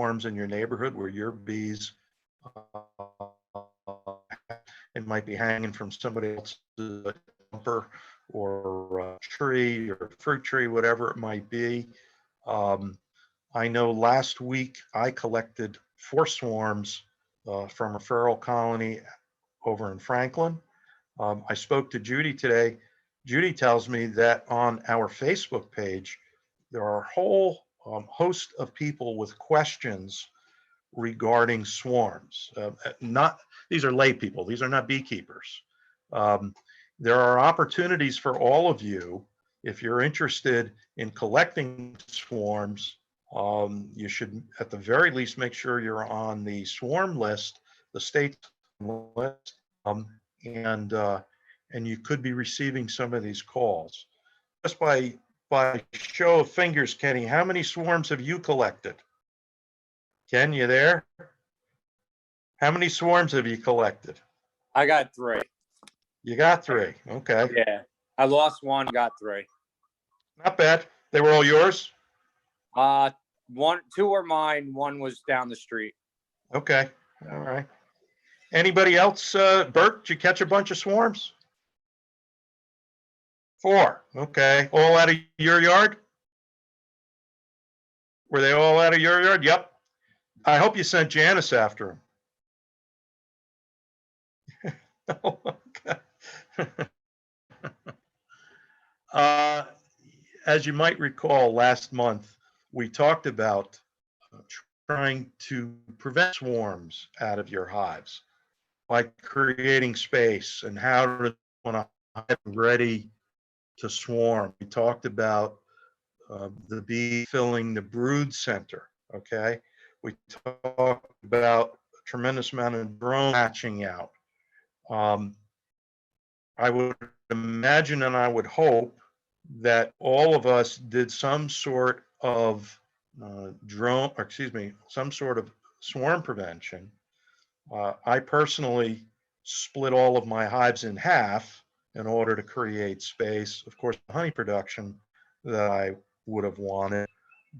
swarms in your neighborhood where your bees it might be hanging from somebody else's bumper or a tree or fruit tree, whatever it might be. I know last week I collected 4 swarms from a feral colony over in Franklin. I spoke to Judy today. Judy tells me that on our Facebook page, there are a whole host of people with questions regarding swarms. These are lay people. These are not beekeepers. There are opportunities for all of you. If you're interested in collecting swarms, you should at the very least make sure you're on the swarm list, the state list, and you could be receiving some of these calls. Just by show of fingers, Kenny, how many swarms have you collected? Ken, you there? How many swarms have you collected? I got 3. You got 3. Okay. Yeah. I lost 1, got 3. Not bad. They were all yours? 2 were mine, 1 was down the street. Okay. All right. Anybody else? Bert, did you catch a bunch of swarms? 4. Okay. All out of your yard? Were they all out of your yard? Yep. I hope you sent Janice after him. Okay. As you might recall, last month, we talked about trying to prevent swarms out of your hives by creating space and how to want a hive ready to swarm. We talked about the bee filling the brood center, okay? We talked about a tremendous amount of drone hatching out. I would imagine and I would hope that all of us did some sort of some sort of swarm prevention. I personally split all of my hives in half in order to create space. Of course, the honey production that I would have wanted,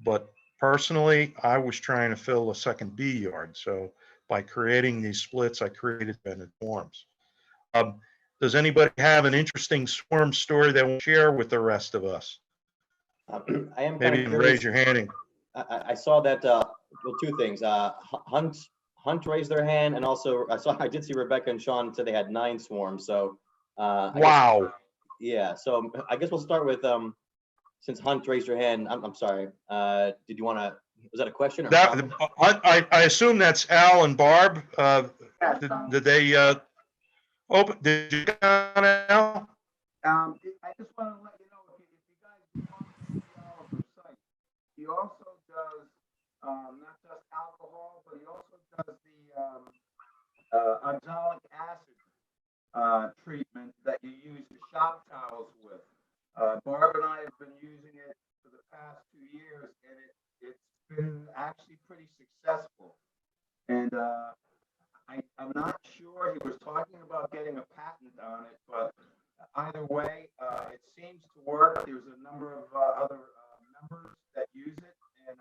but personally, I was trying to fill a second bee yard. So by creating these splits, I created independent swarms. Does anybody have an interesting swarm story they will share with the rest of us? I am Maybe kind of raise your hand. I saw that. Well, 2 things. Hunt raised their hand, and also I did see Rebecca and Sean said they had 9 swarms. So Wow. Yeah. So I guess we'll start with since Hunt raised your hand. I'm sorry. Did you want to? Was that a question? Or I assume that's Al and Barb. Did they open? Did you get on, Al? I just want to let you know if you guys want to see Oliver's site, he also does not just alcohol, but he also does the oxalic acid treatment that you use the shop towels with. Barb and I have been using it for the past 2 years, and it's been actually pretty successful. And I'm not sure, he was talking about getting a patent on it, but either way, it seems to work. There's a number of other members that use it, and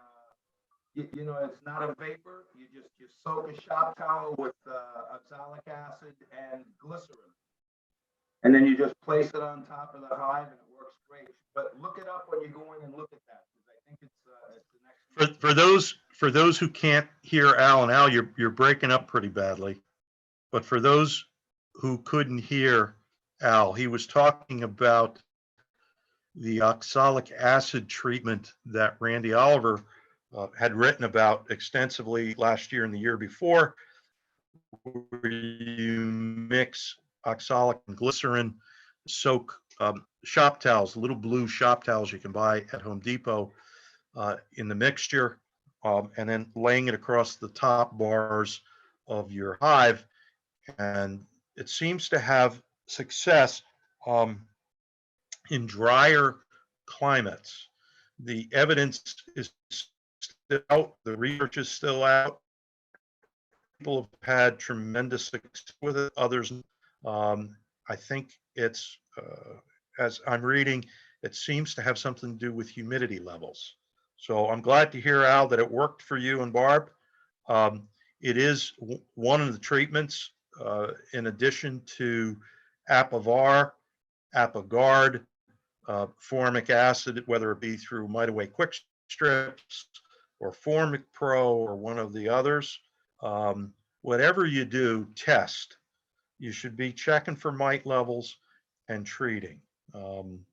you know, it's not a vapor. You soak a shop towel with oxalic acid and glycerin, and then you just place it on top of the hive, and it works great. But look it up when you go in and look at that, because I think it's the next. For those who can't hear Al, and Al, you're breaking up pretty badly. But for those who couldn't hear Al, he was talking about the oxalic acid treatment that Randy Oliver had written about extensively last year and the year before, where you mix oxalic and glycerin, soak shop towels, little blue shop towels you can buy at Home Depot, in the mixture, and then laying it across the top bars of your hive. And it seems to have success in drier climates. The evidence is still out, the research is still out. People have had tremendous success with it, others. I think it's, as I'm reading, it seems to have something to do with humidity levels. So I'm glad to hear, Al, that it worked for you and Barb. It is one of the treatments, in addition to Apivar, Apigard, formic acid, whether it be through Mitaway Quick Strips or Formic Pro or one of the others. Whatever you do, test. You should be checking for mite levels and treating. You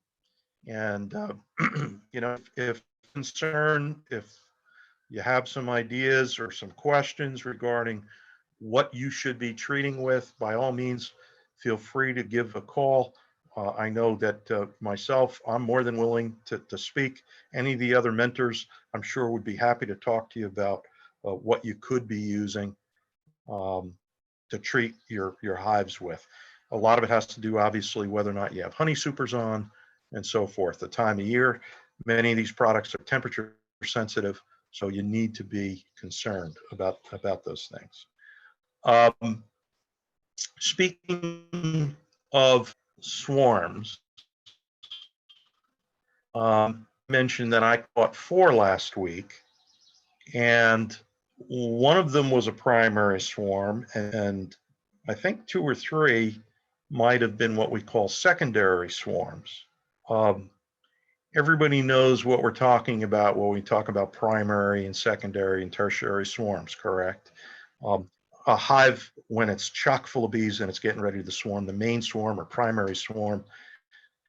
know, if concerned, if you have some ideas or some questions regarding what you should be treating with, by all means, feel free to give a call. I know that myself, I'm more than willing to speak. Any of the other mentors, I'm sure would be happy to talk to you about what you could be using to treat your hives with. A lot of it has to do, obviously, whether or not you have honey supers on and so forth. The time of year, many of these products are temperature sensitive, so you need to be concerned about those things. Speaking of swarms, mentioned that I caught 4 last week, and one of them was a primary swarm, and I think 2 or 3 might have been what we call secondary swarms. Everybody knows what we're talking about when we talk about primary and secondary and tertiary swarms, correct? A hive, when it's chock full of bees and it's getting ready to swarm, the main swarm or primary swarm,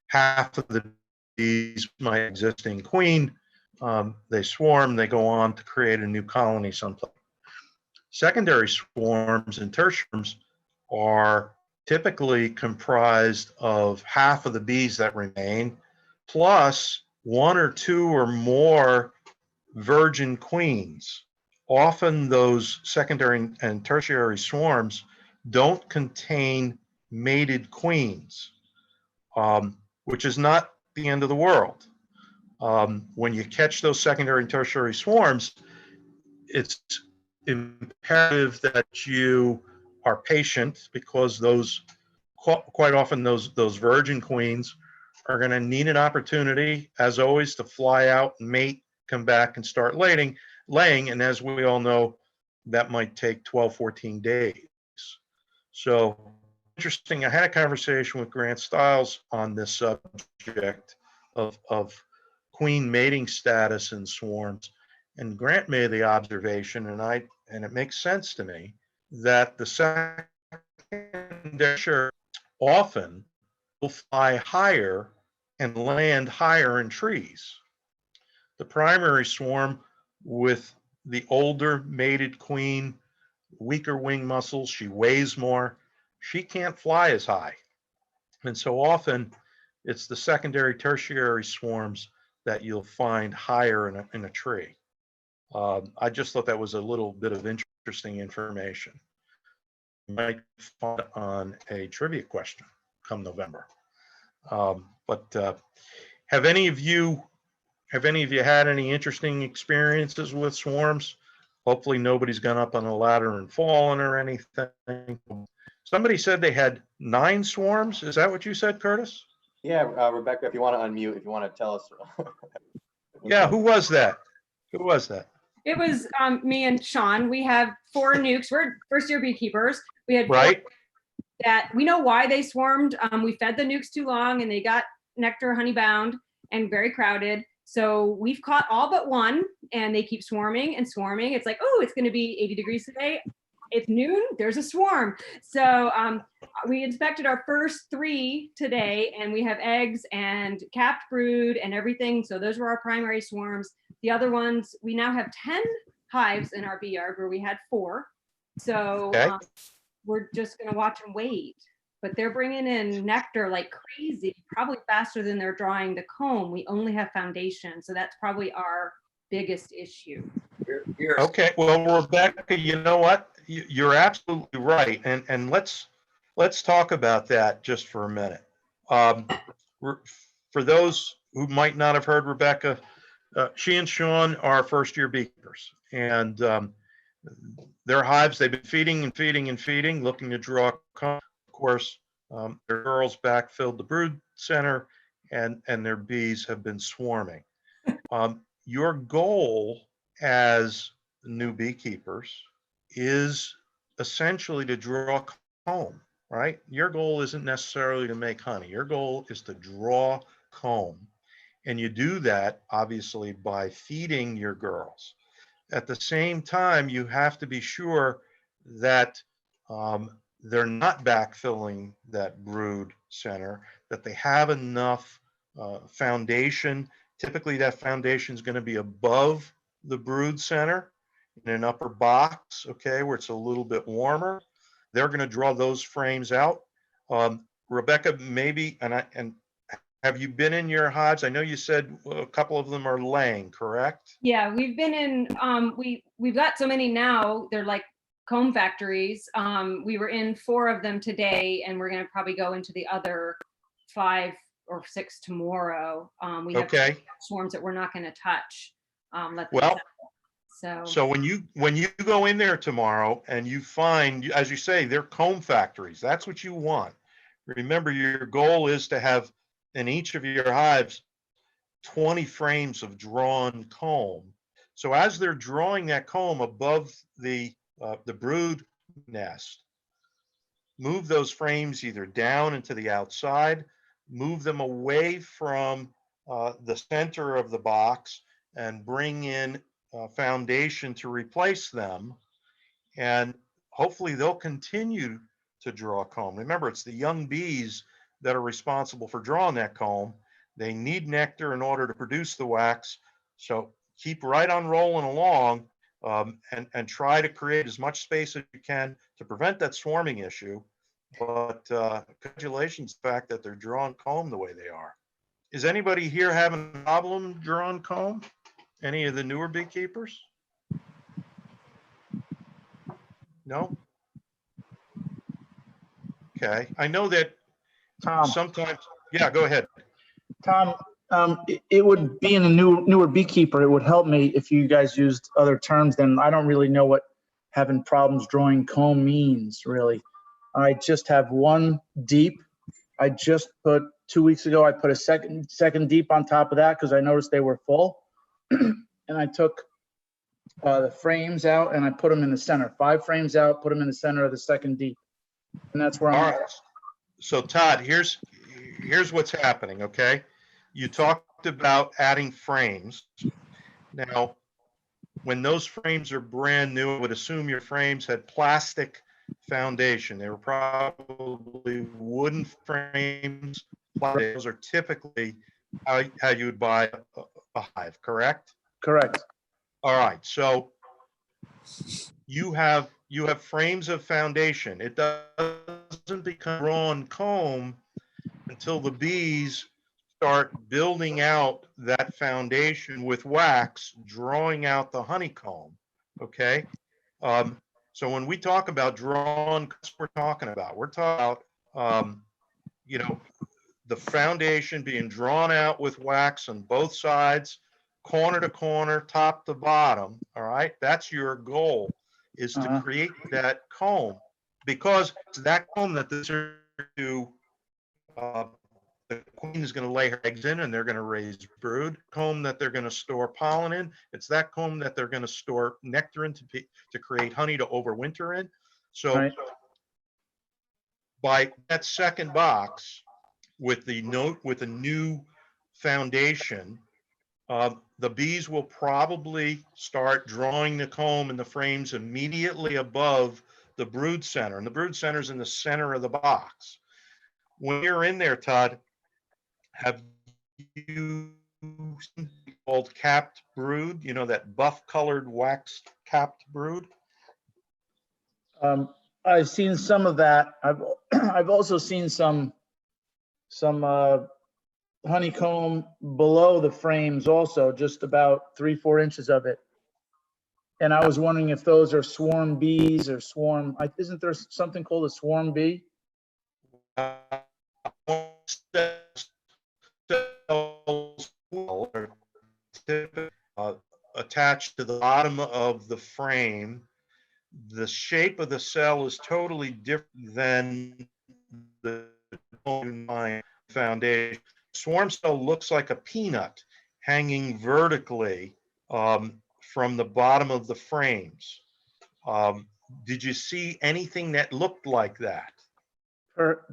half of the bees, my existing queen, they swarm, they go on to create a new colony someplace. Secondary swarms and tertiary swarms are typically comprised of half of the bees that remain, plus 1 or 2 or more virgin queens. Often those secondary and tertiary swarms don't contain mated queens, which is not the end of the world. When you catch those secondary and tertiary swarms, it's imperative that you are patient, because those, quite often those virgin queens are going to need an opportunity, as always, to fly out, mate, come back and start laying. And as we all know, that might take 12, 14 days. So interesting. I had a conversation with Grant Stiles on this subject of queen mating status in swarms. And Grant made the observation, and it makes sense to me, that the secondary often will fly higher and land higher in trees. The primary swarm, with the older mated queen, weaker wing muscles, she weighs more, she can't fly as high. And so often it's the secondary, tertiary swarms that you'll find higher in a tree. I just thought that was a little bit of interesting information. You might find it on a trivia question come November. Have any of you had any interesting experiences with swarms? Hopefully nobody's gone up on a ladder and fallen or anything. Somebody said they had 9 swarms. Is that what you said, Curtis? Yeah, Rebecca, if you want to unmute, if you want to tell us. Yeah, who was that? Who was that? It was me and Sean. We have 4 nukes. We're first-year beekeepers. We had 4 Right. that we know why they swarmed. We fed the nukes too long, and they got nectar honey bound and very crowded. So we've caught all but 1, and they keep swarming and swarming. It's like, oh, it's going to be 80 degrees today. It's noon, there's a swarm. So we inspected our first 3 today, and we have eggs and capped brood and everything. So those were our primary swarms. The other ones, we now have 10 hives in our bee yard where we had 4. So Okay. We're just going to watch and wait. But they're bringing in nectar like crazy, probably faster than they're drawing the comb. We only have foundation. So that's probably our biggest issue. Okay, well, Rebecca, you know what? You're absolutely right, and let's talk about that just for a minute. For those who might not have heard Rebecca, she and Sean are first-year beekeepers, and their hives, they've been feeding and feeding and feeding, looking to draw comb. Of course, their girls backfilled the brood center, and their bees have been swarming. Your goal as new beekeepers is essentially to draw comb, right? Your goal isn't necessarily to make honey. Your goal is to draw comb. And you do that obviously by feeding your girls. At the same time, you have to be sure that they're not backfilling that brood center, that they have enough foundation. Typically, that foundation is going to be above the brood center in an upper box, okay, where it's a little bit warmer. They're going to draw those frames out. Rebecca, maybe, and have you been in your hives? I know you said a couple of them are laying, correct? Yeah, we've been in, we've got so many now, they're like comb factories. We were in 4 of them today, and we're gonna probably go into the other 5 or 6 tomorrow. We have Okay. swarms that we're not gonna touch. Let them Well, settle. so when you go in there tomorrow and you find, as you say, they're comb factories, that's what you want. Remember, your goal is to have in each of your hives 20 frames of drawn comb. So as they're drawing that comb above the brood nest, move those frames either down into the outside, move them away from the center of the box, and bring in foundation to replace them. And hopefully they'll continue to draw comb. Remember, it's the young bees that are responsible for drawing that comb. They need nectar in order to produce the wax. So keep right on rolling along, and try to create as much space as you can to prevent that swarming issue. But congratulations, the fact that they're drawing comb the way they are. Is anybody here having a problem drawing comb? Any of the newer beekeepers? No? Okay, I know that Tom, sometimes, yeah, go ahead. Tom, it would be in a newer beekeeper. It would help me if you guys used other terms. Then I don't really know what having problems drawing comb means, really. I just have one deep. I just put 2 weeks ago. I put a second deep on top of that because I noticed they were full, and I took the frames out and I put them in the center. 5 frames out, put them in the center of the second deep, and that's where All I'm. right. So Todd, here's what's happening, okay? You talked about adding frames. Now, when those frames are brand new, I would assume your frames had plastic foundation. They were probably wooden frames. Those are typically how you would buy a hive, correct? Correct. All right, so you have frames of foundation. It doesn't become drawn comb until the bees start building out that foundation with wax, drawing out the honeycomb. Okay. So when we talk about drawn, we're talking about the foundation being drawn out with wax on both sides, corner to corner, top to bottom. All right. That's your goal, is to create that comb, because it's that comb that the queen is going to lay her eggs in, and they're going to raise brood. Comb that they're going to store pollen in. It's that comb that they're going to store nectar in to create honey to overwinter in. So by that second box with the new foundation, the bees will probably start drawing the comb in the frames immediately above the brood center. And the brood center is in the center of the box. When you're in there, Todd, have you seen called capped brood? You know, that buff colored waxed capped brood? I've seen some of that. I've also seen some honeycomb below the frames also, just about 3-4 inches of it. And I was wondering if those are swarm bees or swarm. Isn't there something called a swarm bee? Attached to the bottom of the frame. The shape of the cell is totally different than the foundation. Swarm cell looks like a peanut hanging vertically from the bottom of the frames. Did you see anything that looked like that?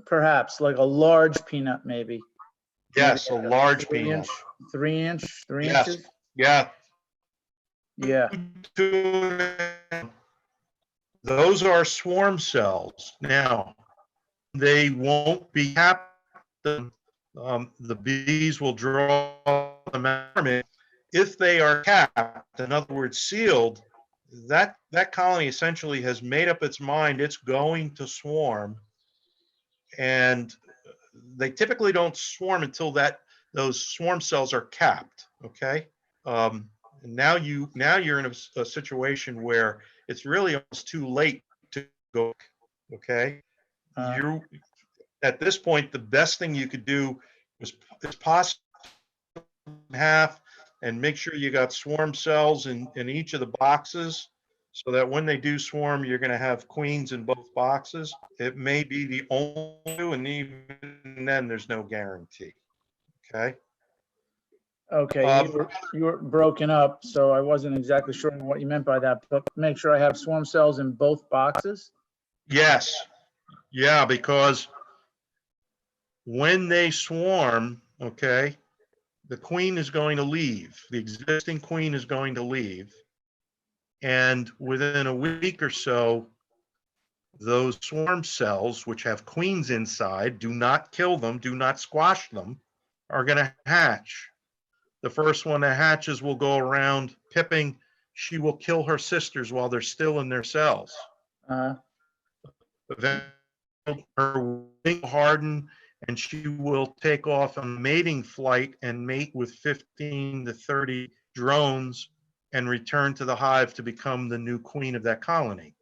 Perhaps like a large peanut, maybe. Yes, a Maybe large 3 peanut. inch, 3 inch, 3 Yes. inches. Yeah. Yeah. Those are swarm cells. Now, they won't be capped. The bees will draw them out. If they are capped, in other words, sealed, that colony essentially has made up its mind it's going to swarm. And they typically don't swarm until those swarm cells are capped. Okay. Now you're in a situation where it's really almost too late to go. Okay. You at this point, the best thing you could do is possibly half and make sure you got swarm cells in each of the boxes so that when they do swarm, you're going to have queens in both boxes. It may be the only, and even then there's no guarantee. Okay. Okay, you were broken up, so I wasn't exactly sure what you meant by that, but make sure I have swarm cells in both boxes? Yes. Yeah, because when they swarm, okay, the queen is going to leave. The existing queen is going to leave. And within a week or so, those swarm cells, which have queens inside, do not kill them, do not squash them, are going to hatch. The first one that hatches will go around pipping. She will kill her sisters while they're still in their cells. Then her wing will harden and she will take off on a mating flight and mate with 15 to 30 drones and return to the hive to become the new queen of that colony.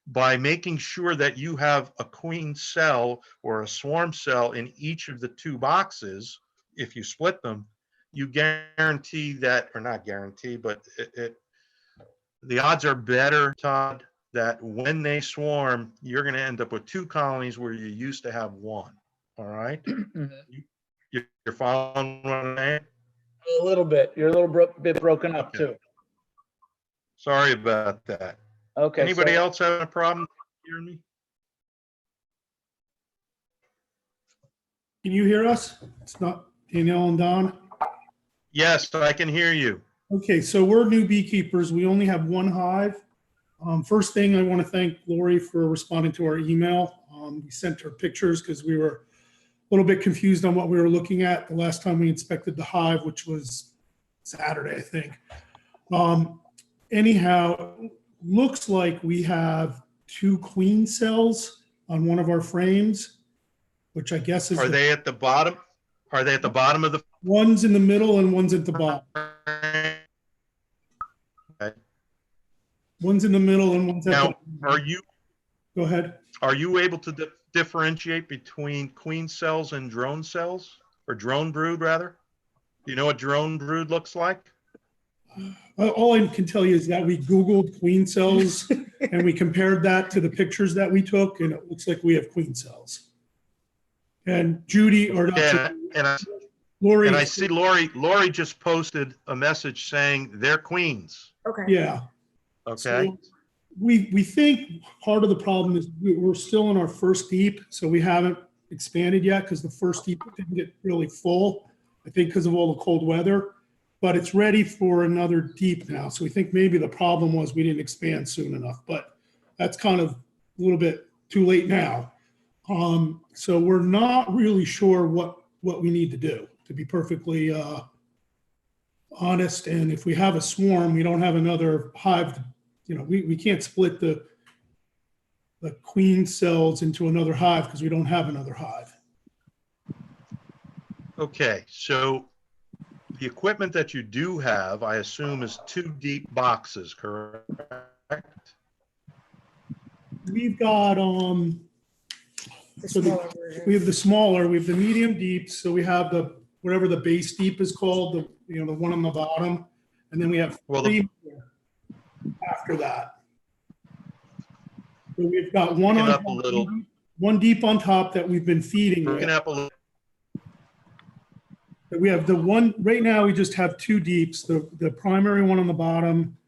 By making sure that you have a queen cell or a swarm cell in each of the two boxes, if you split them, you guarantee that, or not guarantee, but the odds are better, Todd, that when they swarm, you're going to end up with two colonies where you used to have one. All right? You're following what I'm saying? A little bit. You're a little bit broken up too. Sorry about that. Okay. Anybody else having a problem hearing me? Can you hear us? It's not Danielle and Don. Yes, I can hear you. Okay, so we're new beekeepers. We only have one hive. First thing, I want to thank Lori for responding to our email. We sent her pictures because we were a little bit confused on what we were looking at the last time we inspected the hive, which was Saturday, I think. Anyhow, looks like we have two queen cells on one of our frames, which I guess is. Are they at the bottom? Are they at the bottom of the? One's in the middle and one's at the bottom. Okay. One's in the middle and one's at the Now, are you? Go ahead. Are you able to differentiate between queen cells and drone cells, or drone brood rather? Do you know what drone brood looks like? All I can tell you is that we Googled queen cells and we compared that to the pictures that we took, and it looks like we have queen cells. And Judy, or not Yeah, Judy, Lori. And I see Lori just posted a message saying they're queens. Okay. Yeah. Okay. So we think part of the problem is we're still in our first deep, so we haven't expanded yet because the first deep didn't get really full, I think because of all the cold weather, but it's ready for another deep now. So we think maybe the problem was we didn't expand soon enough, but that's kind of a little bit too late now. So we're not really sure what we need to do, to be perfectly honest. And if we have a swarm, we don't have another hive. We can't split the queen cells into another hive because we don't have another hive. Okay, so the equipment that you do have, I assume, is 2 deep boxes, correct? We've got we have the smaller, we have the medium deep, so we have the whatever the base deep is called, the one on the bottom, and then we have three after that. So we've got one deep on top that we've been feeding with. We have the one right now. We just have 2 deeps. The primary one on the bottom,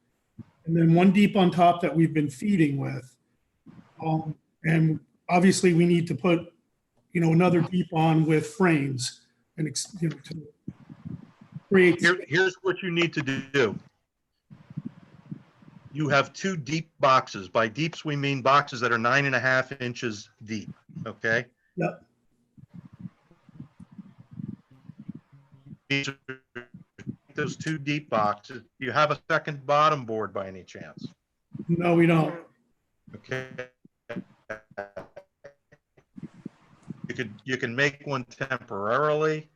and then one deep on top that we've been feeding with. And obviously we need to put, another deep on with frames and, to create. Here's what you need to do. You have 2 deep boxes. By deeps, we mean boxes that are 9.5 inches deep, okay? Yep. Those 2 deep boxes. Do you have a second bottom board by any chance? No, we don't. Okay. You can make one temporarily,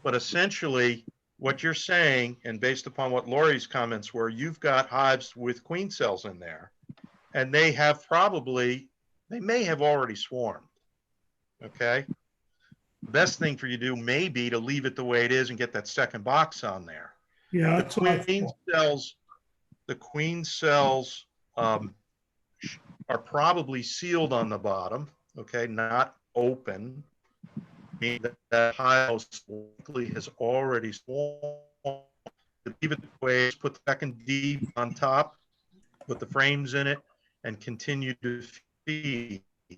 but essentially what you're saying, and based upon what Lori's comments were, you've got hives with queen cells in there, and they may have already swarmed. Okay. The best thing for you to do may be to leave it the way it is and get that second box on there. Yeah, The that's what I queen thought. cells are probably sealed on the bottom, okay, not open. Meaning that hive most likely has already swarmed. Leave it the way it's, put the second deep on top, put the frames in it, and continue to feed. You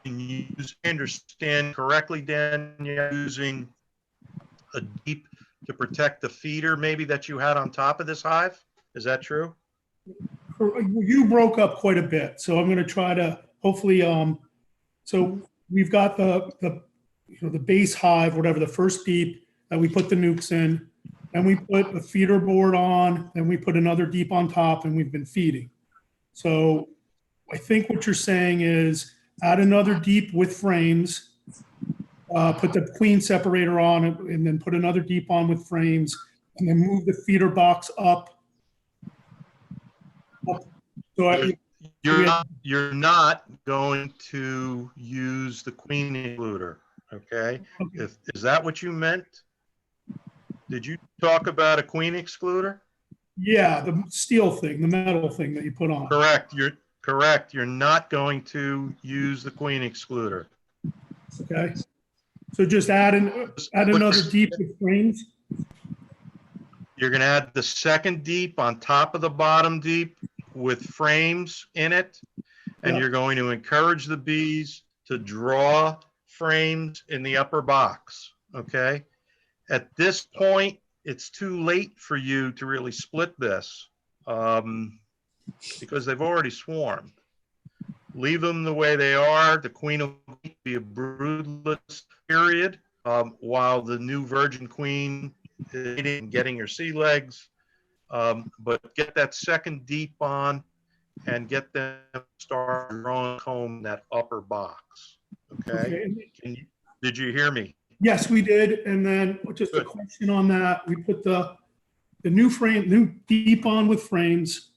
can use, understand correctly, Dan, you're using a deep to protect the feeder maybe that you had on top of this hive. Is that true? You broke up quite a bit, so I'm going to try to hopefully. So we've got the base hive, whatever, the first deep that we put the nukes in, and we put a feeder board on, and we put another deep on top, and we've been feeding. So I think what you're saying is add another deep with frames, put the queen separator on, and then put another deep on with frames, and then move the feeder box up. So You're not going to use the queen excluder, okay? Is that what you meant? Did you talk about a queen excluder? Yeah, the steel thing, the metal thing that you put on. Correct. You're correct. You're not going to use the queen excluder. Okay. So just add another deep with frames. You're going to add the second deep on top of the bottom deep with frames in it, and Yeah. you're going to encourage the bees to draw frames in the upper box, okay? At this point, it's too late for you to really split this because they've already swarmed. Leave them the way they are. The queen will be a broodless period while the new virgin queen is getting her sea legs. But get that second deep on and get them to start drawing comb in that upper box. Okay. Did you hear me? Yes, we did. And then just a question on that. We put the new deep on with frames.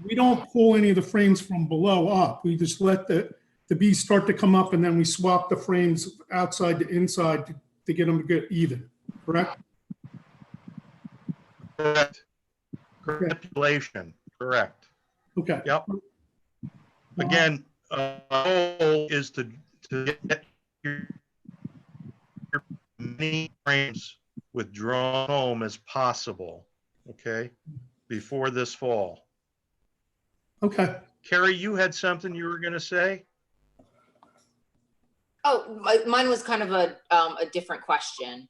We don't pull any of the frames from below up. We just let the bees start to come up, and then we swap the frames outside to inside to get them to get even, correct? Correct. Manipulation. Correct. Okay. Yep. Again, goal is to get your many frames with drawn home as possible. Okay. Before this fall. Okay. Carrie, you had something you were going to say? Oh, mine was kind of a different question.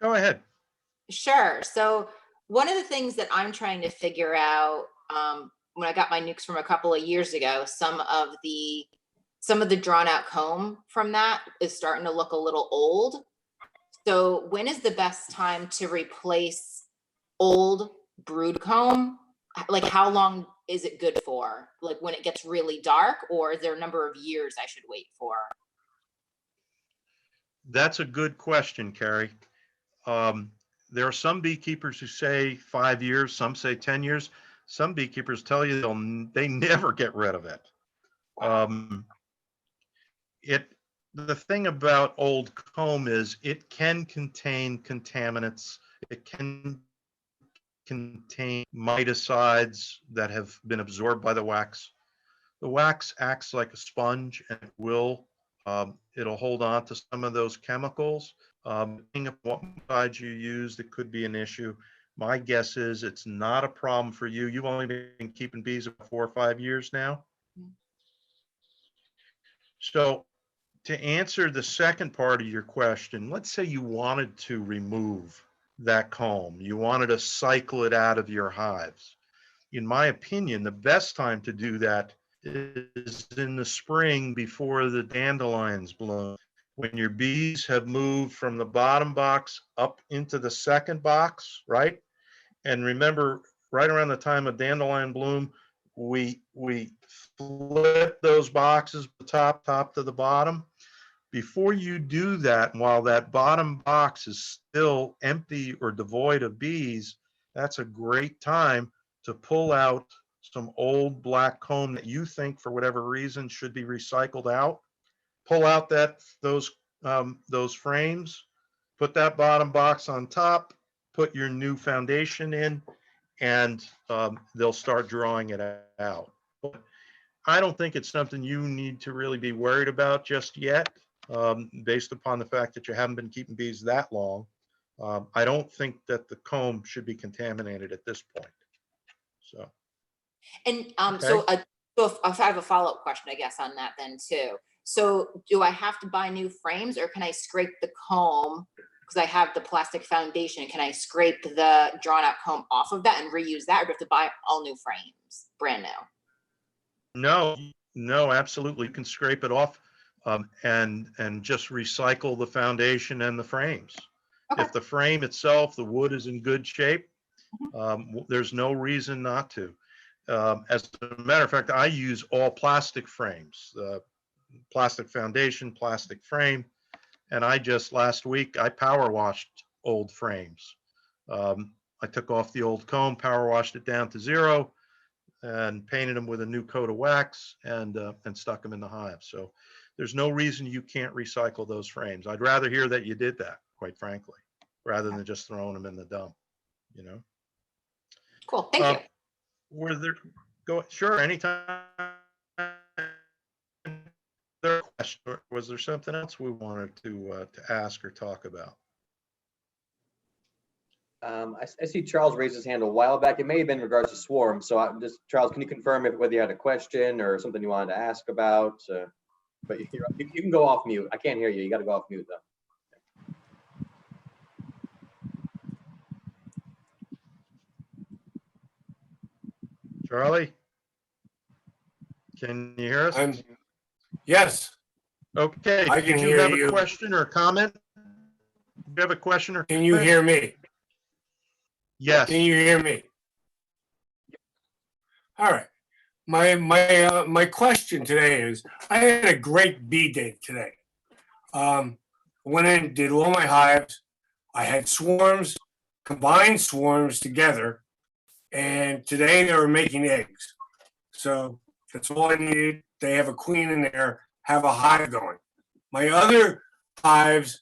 Go ahead. Sure. So one of the things that I'm trying to figure out when I got my nukes from a couple of years ago, some of the drawn out comb from that is starting to look a little old. So when is the best time to replace old brood comb? Like how long is it good for? Like when it gets really dark, or is there a number of years I should wait for? That's a good question, Carrie. There are some beekeepers who say 5 years, some say 10 years. Some beekeepers tell you they never get rid of it. The thing about old comb is it can contain contaminants. It can contain miticides that have been absorbed by the wax. The wax acts like a sponge and it'll hold on to some of those chemicals. Depending on what method you use, it could be an issue. My guess is it's not a problem for you. You've only been keeping bees for 4 or 5 years now. So to answer the second part of your question, let's say you wanted to remove that comb. You wanted to cycle it out of your hives. In my opinion, the best time to do that is in the spring before the dandelions bloom. When your bees have moved from the bottom box up into the second box, right? And remember, right around the time of dandelion bloom, we flip those boxes top to the bottom. Before you do that, while that bottom box is still empty or devoid of bees, that's a great time to pull out some old black comb that you think for whatever reason should be recycled out. Pull out those frames, put that bottom box on top, put your new foundation in, and they'll start drawing it out. But I don't think it's something you need to really be worried about just yet, based upon the fact that you haven't been keeping bees that long. I don't think that the comb should be contaminated at this point. So. And Okay. so I have a follow-up question, I guess, on that then too. So do I have to buy new frames, or can I scrape the comb? Because I have the plastic foundation. Can I scrape the drawn out comb off of that and reuse that, or do I have to buy all new frames, brand new? No, absolutely. You can scrape it off and just recycle the foundation and the frames. Okay. If the frame itself, the wood is in good shape, there's no reason not to. As a matter of fact, I use all plastic frames, plastic foundation, plastic frame. And I just last week, I power washed old frames. I took off the old comb, power washed it down to 0, and painted them with a new coat of wax and stuck them in the hive. So there's no reason you can't recycle those frames. I'd rather hear that you did that, quite frankly, rather than just throwing them in the dump, you know? Cool, thank you. Were there, sure, anytime. Was there something else we wanted to ask or talk about? I see Charles raised his hand a while back. It may have been in regards to swarm. So Charles, can you confirm whether you had a question or something you wanted to ask about? But you can go off mute. I can't hear you. You got to go off mute though. Charlie? Can you hear us? Yes. Okay. I can Did you hear have you. a question or comment? Do you have a question or Can you comment? hear me? Yes. Can you hear me? All right. My question today is, I had a great bee day today. Went in, did all my hives. I had swarms, combined swarms together, and today they were making eggs. So that's all I needed. They have a queen in there, have a hive going. My other hives,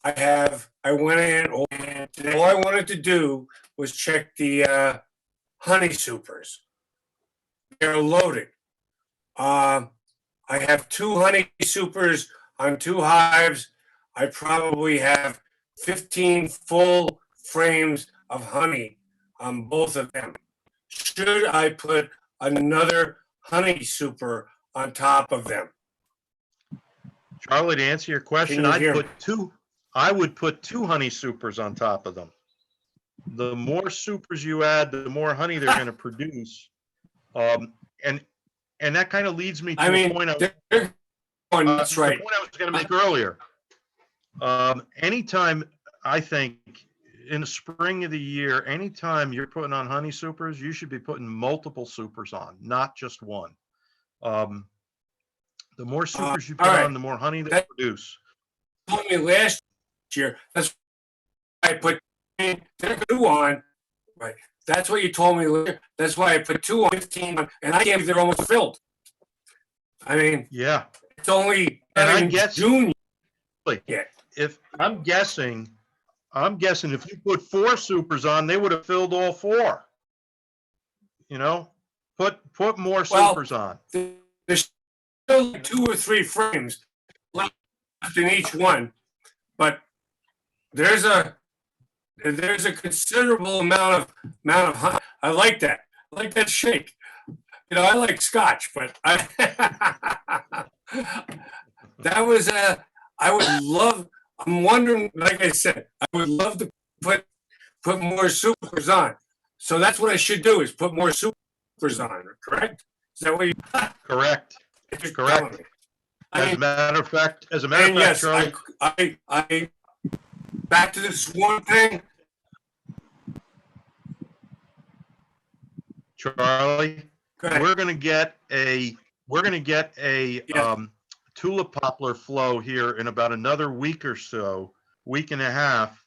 I went in, and today all I wanted to do was check the honey supers. They're loaded. I have 2 honey supers on 2 hives. I probably have 15 full frames of honey on both of them. Should I put another honey super on top of them? Charlie, to answer your question, I would put 2 honey supers on top of them. The more supers you add, the more honey they're going to produce. And that kind of leads me to a point that's right. the point I was going to make earlier. Anytime, I think, in the spring of the year, anytime you're putting on honey supers, you should be putting multiple supers on, not just one. The more supers you put on, the more honey they produce. Told me last year. That's why I put 2 on. Right. That's what you told me later. That's why I put 2 on, 15 on, and I can't believe they're almost filled. I mean, yeah, it's only and I guess June. Yeah. If I'm guessing if you put 4 supers on, they would have filled all 4. You know, put more supers on. There's still 2 or 3 frames left in each one, but there's there's a considerable amount of honey. I like that. I like that shake. You know, I like scotch, but that was I would love. I'm wondering, like I said, I would love to put more supers on. So that's what I should do, is put more supers on. Correct? Is that what you? Correct. You're Correct. telling me? I As a mean, matter of fact, and yes, Charlie, I back to this one thing. Charlie, Go ahead. we're gonna get a Yeah. tulip poplar flow here in about another week or so, week and a half.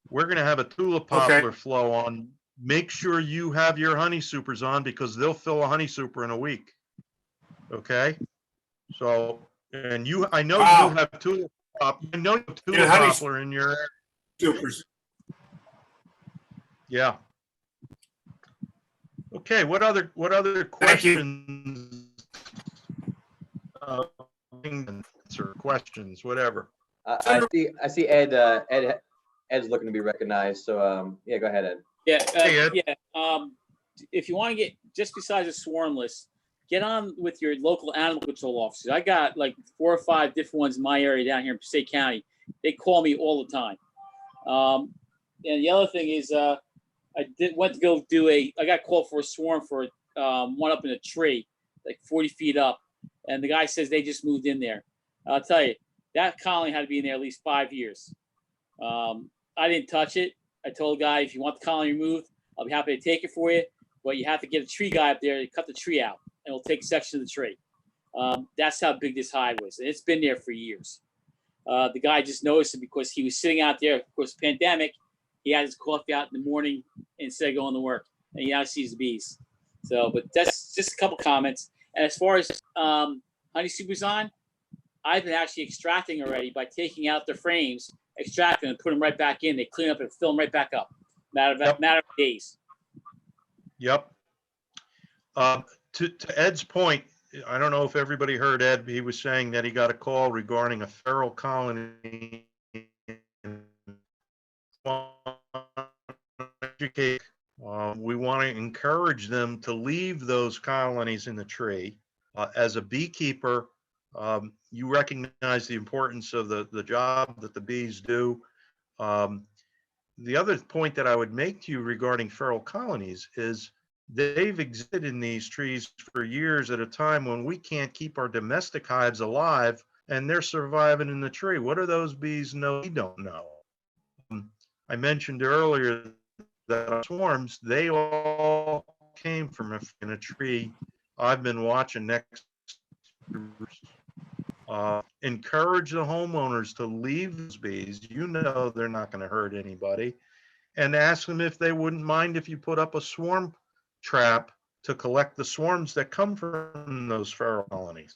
We're gonna have a tulip Okay. poplar flow on. Make sure you have your honey supers on, because they'll fill a honey super in a week. Okay? So, and I know Wow. you have tulip Yeah, honey poplar in your area. supers. Yeah. Okay, what other Thank you. questions? Or questions, whatever. I see Ed, Ed's looking to be recognized. So, yeah, go ahead, Ed. Yeah, Hey, Ed. yeah. If you want to get just besides a swarm list, get on with your local animal control officers. I got like 4 or 5 different ones in my area down here in Passaic County. They call me all the time. And the other thing is, went to go do I got called for a swarm for one up in a tree, like 40 feet up, and the guy says they just moved in there. I'll tell you, that colony had to be in there at least 5 years. I didn't touch it. I told the guy, if you want the colony removed, I'll be happy to take it for you, but you have to get a tree guy up there to cut the tree out, and we'll take a section of the tree. That's how big this hive was, and it's been there for years. The guy just noticed it because he was sitting out there. Of course, pandemic, he had his coffee out in the morning instead of going to work, and he now sees the bees. So, but that's just a couple comments. And as far as honey supers on, I've been actually extracting already by taking out the frames, extracting and put them right back in. They clean up and fill them right back up. Matter of days. Yep. To Ed's point, I don't know if everybody heard Ed. He was saying that he got a call regarding a feral colony. We want to encourage them to leave those colonies in the tree. As a beekeeper, you recognize the importance of the job that the bees do. The other point that I would make to you regarding feral colonies is they've existed in these trees for years at a time when we can't keep our domestic hives alive, and they're surviving in the tree. What do those bees know? We don't know. I mentioned earlier that swarms, they all came from in a tree. I've been watching next. Encourage the homeowners to leave those bees. You know they're not going to hurt anybody. And ask them if they wouldn't mind if you put up a swarm trap to collect the swarms that come from those feral colonies.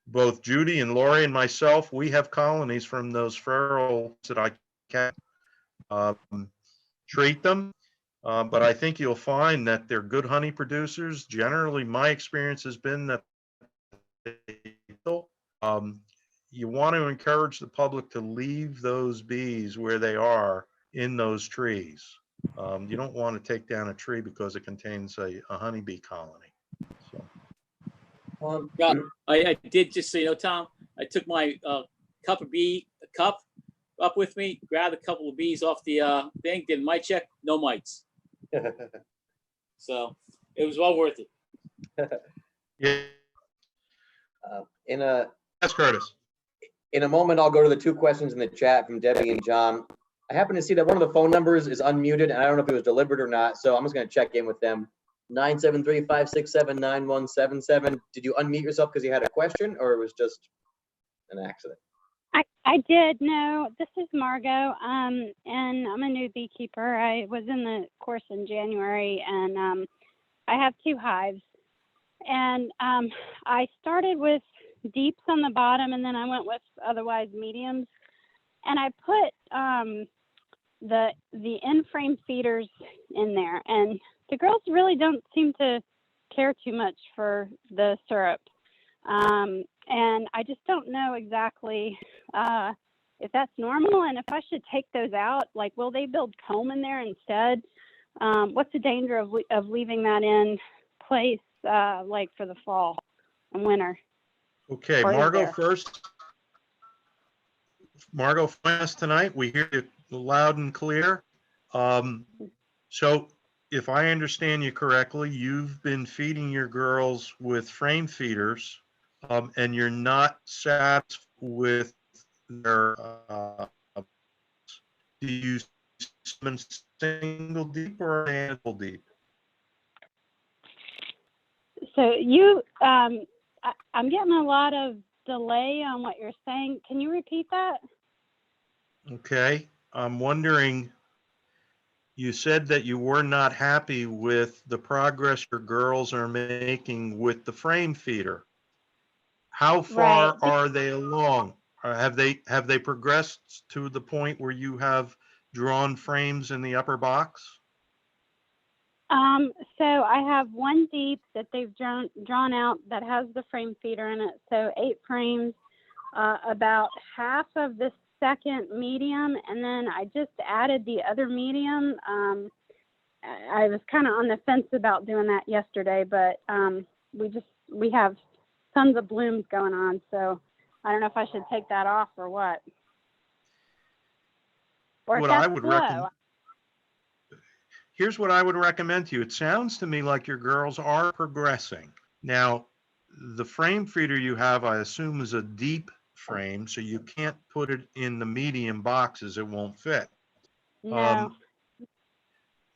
Both Judy and Lori and myself, we have colonies from those feral that I can treat them. But I think you'll find that they're good honey producers. Generally, my experience has been that you want to encourage the public to leave those bees where they are in those trees. You don't want to take down a tree because it contains a honeybee colony. So. Yeah, I did, just so you know, Tom, I took my cup up with me, grabbed a couple of bees off the thing, did my check, no mites. So it was well worth it. Yeah. That's Curtis. In a moment, I'll go to the 2 questions in the chat from Debbie and John. I happen to see that one of the phone numbers is unmuted, and I don't know if it was delivered or not, so I'm just going to check in with them. 973-567-9177. Did you unmute yourself because you had a question, or it was just an accident? I did. No, this is Margot, and I'm a new beekeeper. I was in the course in January, and I have 2 hives. And I started with deeps on the bottom, and then I went with otherwise mediums. And I put the in-frame feeders in there, and the girls really don't seem to care too much for the syrup. And I just don't know exactly if that's normal and if I should take those out. Like, will they build comb in there instead? What's the danger of leaving that in place, like for the fall and winter? Okay, Or is Margot there? first. Margot, finance tonight. We hear you loud and clear. So if I understand you correctly, you've been feeding your girls with frame feeders, and you're not satisfied with their, do you swim single deep or animal deep? So I'm getting a lot of delay on what you're saying. Can you repeat that? Okay, I'm wondering, you said that you were not happy with the progress your girls are making with the frame feeder. How far Right. are they along? Have they progressed to the point where you have drawn frames in the upper box? So I have one deep that they've drawn out that has the frame feeder in it. So 8 frames, about half of the second medium, and then I just added the other medium. I was kind of on the fence about doing that yesterday, but we have tons of blooms going on, so I don't know if I should take that off or what. Or if What that's I would slow. recommend, here's what I would recommend to you. It sounds to me like your girls are progressing. Now, the frame feeder you have, I assume, is a deep frame, so you can't put it in the medium boxes. It won't fit. No.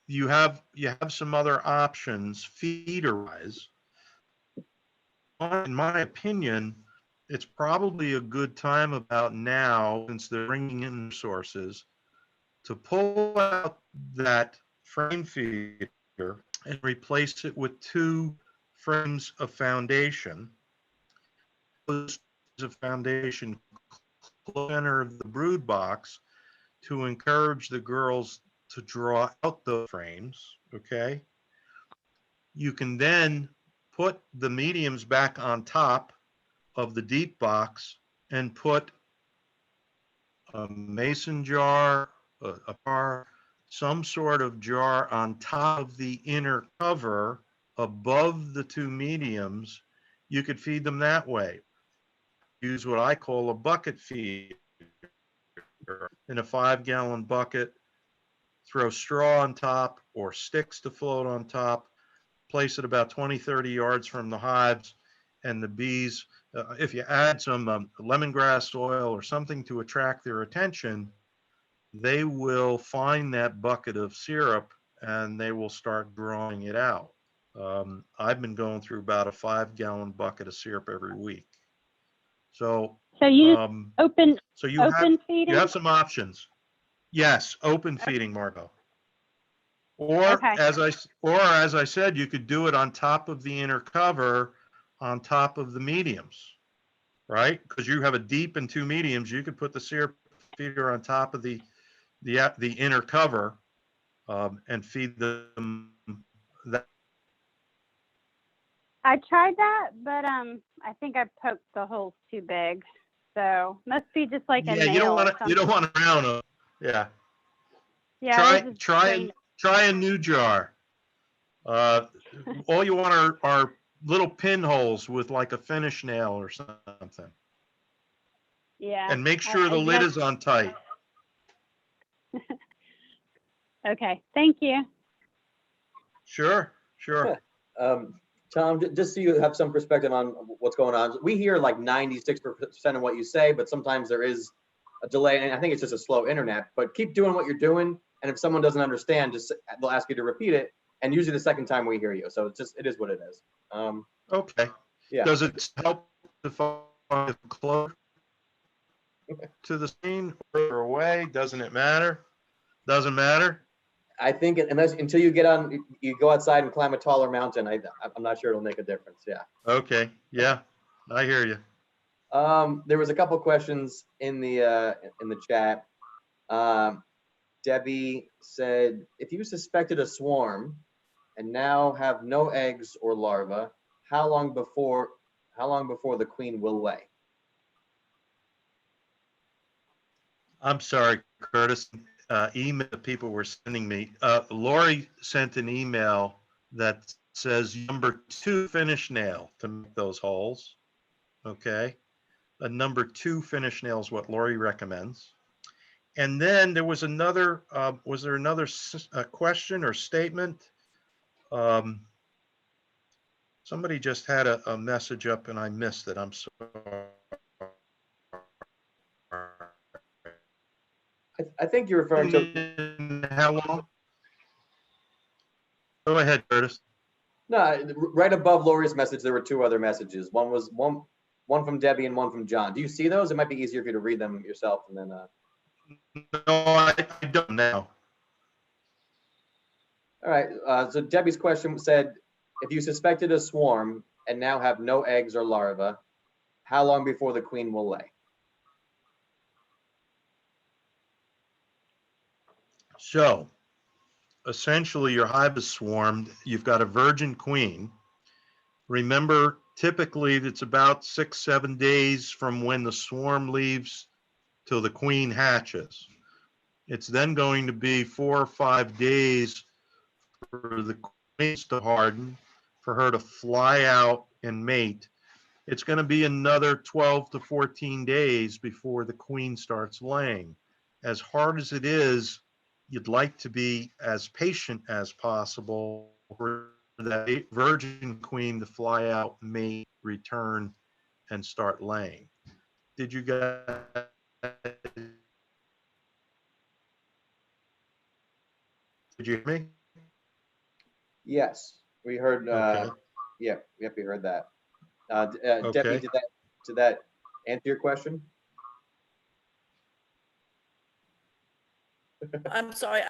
You have some other options feeder-wise. In my opinion, it's probably a good time about now, since they're bringing in sources, to pull out that frame feeder and replace it with 2 frames of foundation. Those of foundation center of the brood box to encourage the girls to draw out the frames, okay? You can then put the mediums back on top of the deep box and put a mason jar, a jar, some sort of jar on top of the inner cover above the 2 mediums. You could feed them that way. Use what I call a bucket feed in a 5-gallon bucket. Throw straw on top or sticks to float on top. Place it about 20-30 yards from the hives, and the bees, if you add some lemongrass oil or something to attract their attention, they will find that bucket of syrup and they will start drawing it out. I've been going through about a 5-gallon bucket of syrup every week. So you open feeding? You have some options. Yes, open feeding, Margot. Or Okay. as I said, you could do it on top of the inner cover, on top of the mediums, right? Because you have a deep and 2 mediums, you could put the syrup feeder on top of the inner cover, and feed them that. I tried that, but I think I poked the holes too big. So must be just like a Yeah, nail. you don't want to round them. Yeah. Yeah. Try a new jar. All you want are little pinholes with like a finish nail or something. Yeah. And make sure the lid is on tight. Okay. Thank you. Sure. Tom, just so you have some perspective on what's going on. We hear like 96% of what you say, but sometimes there is a delay, and I think it's just a slow internet. But keep doing what you're doing, and if someone doesn't understand, they'll ask you to repeat it, and usually the second time we hear you. So it is what it is. Okay. Yeah. Does it help to find close to the scene or away? Doesn't it matter? Doesn't matter? I think until you get on, you go outside and climb a taller mountain. I'm not sure it'll make a difference. Yeah. Okay. Yeah, I hear you. There was a couple questions in the chat. Debbie said, if you suspected a swarm and now have no eggs or larvae, how long before the queen will lay? I'm sorry, Curtis. Email people were sending me. Lori sent an email that says number 2 finish nail to make those holes. Okay. A number 2 finish nail is what Lori recommends. And then there was another, was there another question or statement? Somebody just had a message up and I missed it. I'm sorry. I think you're referring to, How long? Go ahead, Curtis. no, right above Lori's message, there were 2 other messages. One was one from Debbie and one from John. Do you see those? It might be easier for you to read them yourself and then, No, I don't now. all right. So Debbie's question said, if you suspected a swarm and now have no eggs or larvae, how long before the queen will lay? So essentially your hive is swarmed. You've got a virgin queen. Remember, typically it's about 6-7 days from when the swarm leaves till the queen hatches. It's then going to be 4 or 5 days for the queens to harden, for her to fly out and mate. It's going to be another 12 to 14 days before the queen starts laying. As hard as it is, you'd like to be as patient as possible for that virgin queen to fly out, mate, return, and start laying. Did you guys? Did you hear me? Yes, we heard, Okay. yep, we heard that. Debbie, Okay. did that answer your question? I'm sorry.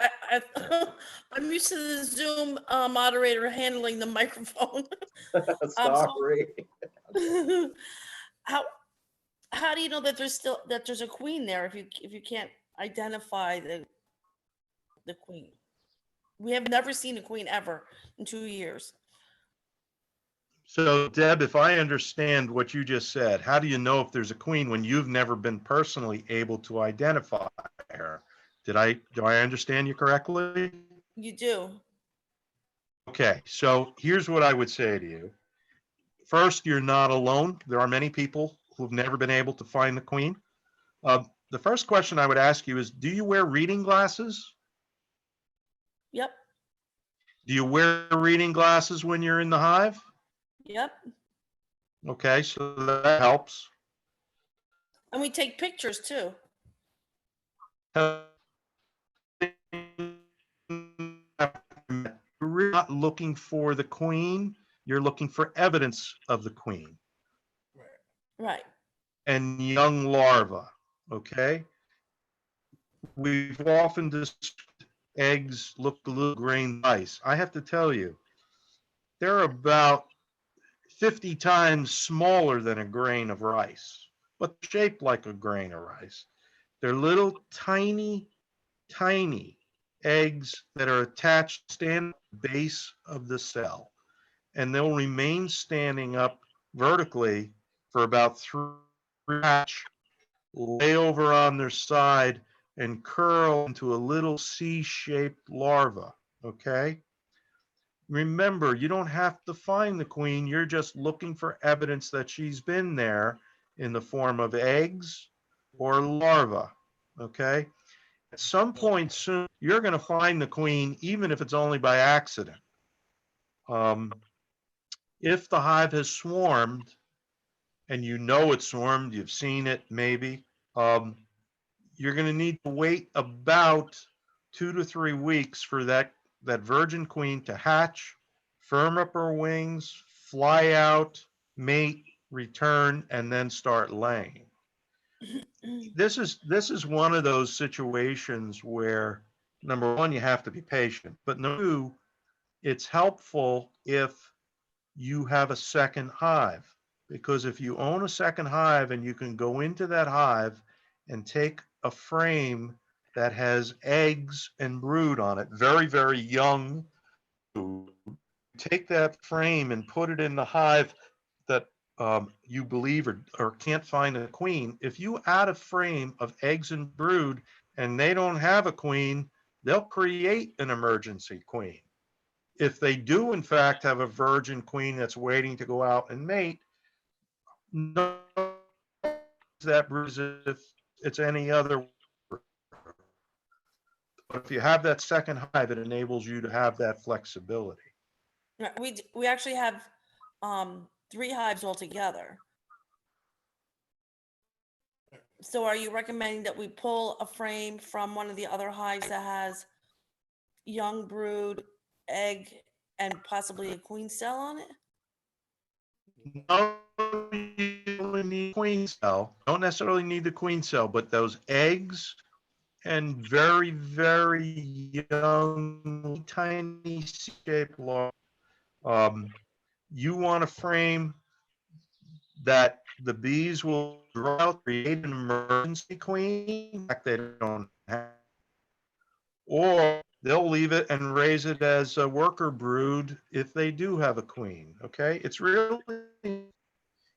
I'm used to the Zoom moderator handling the microphone. Sorry. How do you know that there's a queen there if you can't identify the queen? We have never seen a queen ever in 2 years. So Deb, if I understand what you just said, how do you know if there's a queen when you've never been personally able to identify her? Do I understand you correctly? You do. Okay, so here's what I would say to you. First, you're not alone. There are many people who've never been able to find the queen. The first question I would ask you is, do you wear reading glasses? Yep. Do you wear reading glasses when you're in the hive? Yep. Okay, so that helps. And we take pictures too. You're not looking for the queen, you're looking for evidence of the queen. Right. And young larvae, okay? We've often described eggs look a little grain rice. I have to tell you, they're about 50 times smaller than a grain of rice, but shaped like a grain of rice. They're little tiny, tiny eggs that are attached stand at the base of the cell, and they'll remain standing up vertically for about 3 hatch, lay over on their side and curl into a little C-shaped larva, okay? Remember, you don't have to find the queen, you're just looking for evidence that she's been there in the form of eggs or larvae, okay? At some point soon, you're going to find the queen, even if it's only by accident. If the hive has swarmed, and you know it's swarmed, you've seen it maybe, you're going to need to wait about 2 to 3 weeks for that virgin queen to hatch, firm up her wings, fly out, mate, return, and then start laying. This is one of those situations where, number one, you have to be patient, but number two, it's helpful if you have a second hive, because if you own a second hive and you can go into that hive and take a frame that has eggs and brood on it, very, very young, take that frame and put it in the hive that you believe or can't find a queen, if you add a frame of eggs and brood and they don't have a queen, they'll create an emergency queen. If they do in fact have a virgin queen that's waiting to go out and mate, no, that brood if it's any other. But if you have that second hive, it enables you to have that flexibility. Yeah, we actually have 3 hives altogether. So are you recommending that we pull a frame from one of the other hives that has young brood, egg, and possibly a queen cell on it? No, you only need queen cell. Don't necessarily need the queen cell, but those eggs and very, very young, tiny shaped larvae. You want a frame that the bees will draw out, create an emergency queen, like they don't have, or they'll leave it and raise it as a worker brood if they do have a queen. Okay, it's really,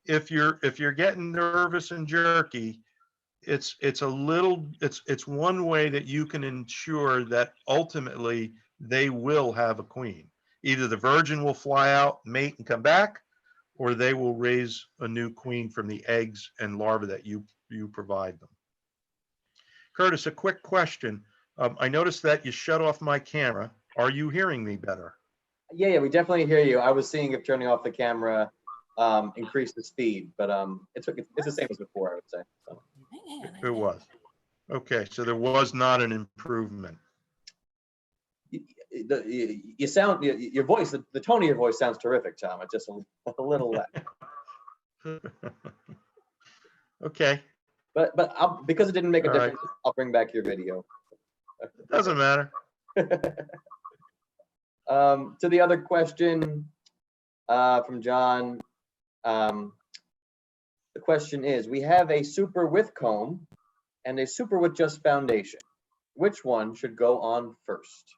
if you're getting nervous and jerky, it's one way that you can ensure that ultimately they will have a queen. Either the virgin will fly out, mate, and come back, or they will raise a new queen from the eggs and larvae that you provide them. Curtis, a quick question. I noticed that you shut off my camera. Are you hearing me better? Yeah, we definitely hear you. I was seeing if turning off the camera increased the speed, but it's the same as before, I would say. So. It was. Okay, so there was not an improvement. You sound, your voice, the tone of your voice sounds terrific, Tom. It's just a little less. Okay. But because it didn't make a All difference, right. I'll bring back your video. Doesn't matter. To the other question from John, the question is, we have a super with comb and a super with just foundation. Which one should go on first?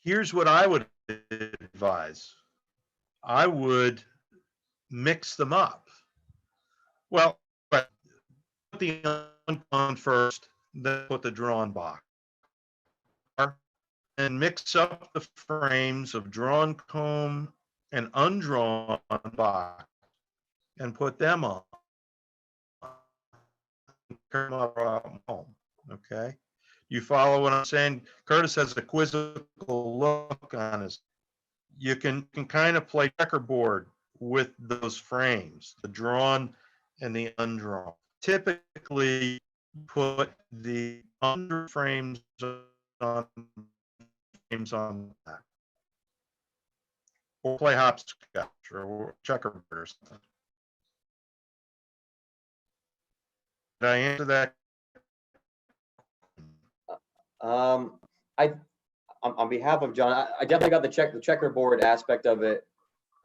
Here's what I would advise. I would mix them up. Well, put the on first, then put the drawn box. And mix up the frames of drawn comb and undrawn box and put them on. Okay. You follow what I'm saying? Curtis has a quizzical look on his. You can kind of play checkerboard with those frames, the drawn and the undrawn. Typically put the under frames on that. Or play hopscotch or checkerboard or something. Did I answer that? On behalf of John, I definitely got the checkerboard aspect of it.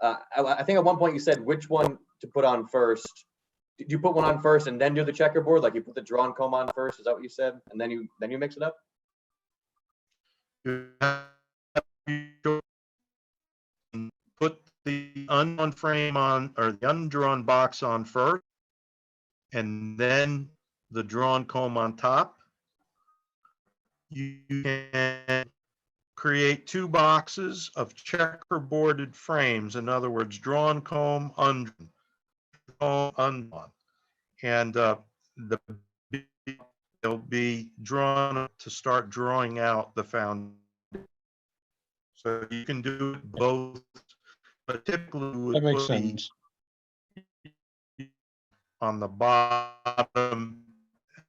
I think at one point you said which one to put on first. Did you put one on first and then do the checkerboard? Like you put the drawn comb on first? Is that what you said? And then you mix it up? Put the undrawn frame on, or the undrawn box on first, and then the drawn comb on top. You can create 2 boxes of checkerboarded frames. In other words, drawn comb, undrawn, undrawn. And they'll be drawn to start drawing out the foundation. So you can do both, but typically That makes sense. On the bottom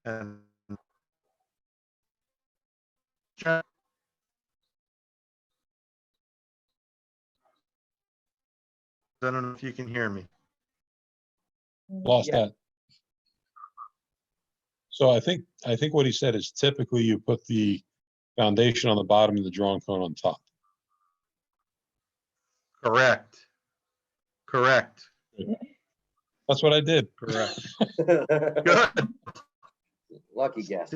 and I don't know if you can hear me. Lost that. So I think what he said is typically you put the foundation on the bottom and the drawn cone on top. Correct. That's what I did. Correct. Good. Lucky guess.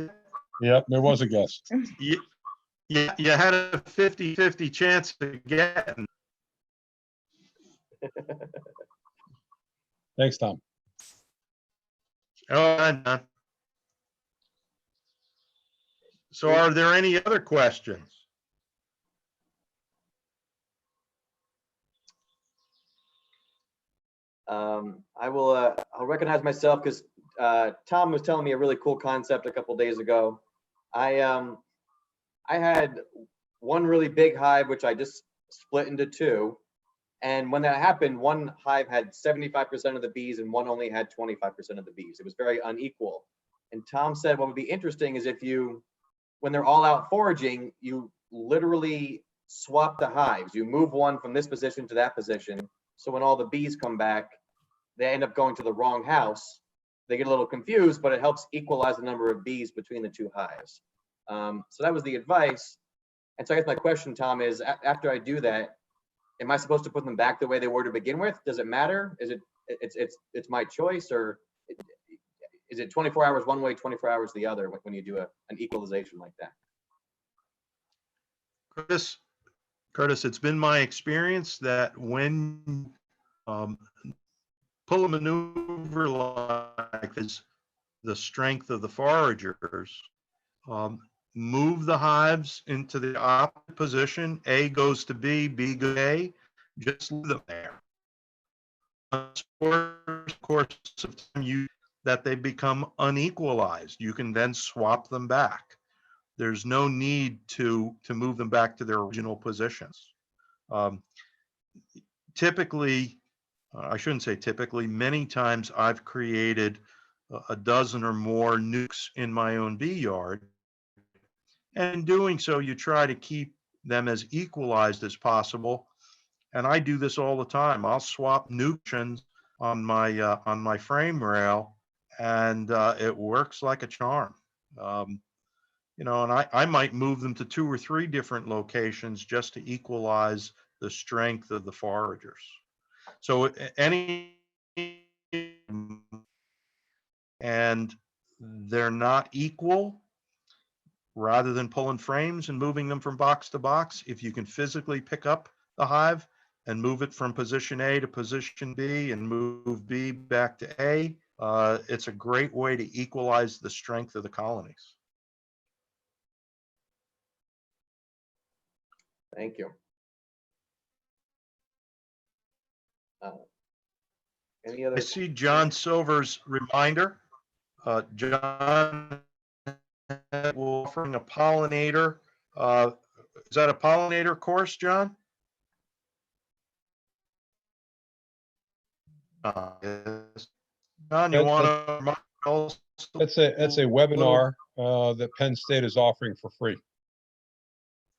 Yep, there was a guess. You had a 50-50 chance of getting. Thanks, Tom. Oh, I'm done. So are there any other questions? I'll recognize myself because Tom was telling me a really cool concept a couple days ago. I had one really big hive, which I just split into two. And when that happened, one hive had 75% of the bees and one only had 25% of the bees. It was very unequal. And Tom said what would be interesting is if you, when they're all out foraging, you literally swap the hives. You move one from this position to that position. So when all the bees come back, they end up going to the wrong house. They get a little confused, but it helps equalize the number of bees between the two hives. So that was the advice. And so I guess my question, Tom, is after I do that, am I supposed to put them back the way they were to begin with? Does it matter? Is it, it's my choice, or is it 24 hours one way, 24 hours the other when you do an equalization like that? Curtis, it's been my experience that when pull a maneuver like this, the strength of the foragers, move the hives into the opposite position. A goes to B, B goes to A, just leave them there. Course of time that they become unequalized, you can then swap them back. There's no need to move them back to their original positions. Typically, I shouldn't say typically, many times I've created a dozen or more nukes in my own bee yard. And in doing so, you try to keep them as equalized as possible. And I do this all the time. I'll swap nukes on my frame rail, and it works like a charm. You know, and I might move them to 2 or 3 different locations just to equalize the strength of the foragers. So and they're not equal, rather than pulling frames and moving them from box to box, if you can physically pick up the hive and move it from position A to position B and move B back to A, it's a great way to equalize the strength of the colonies. Thank you. Any other? I see John Silver's reminder. John will offering a pollinator. Is that a pollinator course, John? Yes. John, you want to? It's a webinar that Penn State is offering for free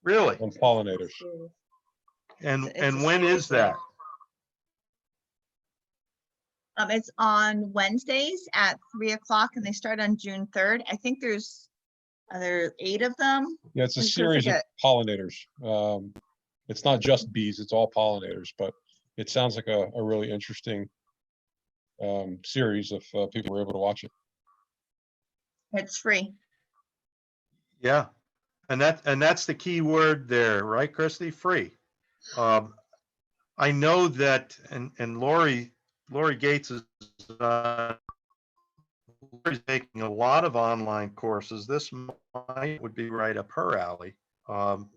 Really? on pollinators. And when is that? It's on Wednesdays at 3 o'clock and they start on June 3rd. I think there's 8 of them. Yeah, it's a It's series like of pollinators. It's not just bees, it's all pollinators, but it sounds like a really interesting series if people were able to watch it. It's free. Yeah, and that's the key word there, right, Christy? Free. I know that, and Lori Gates is Lori's making a lot of online courses. This would be right up her alley.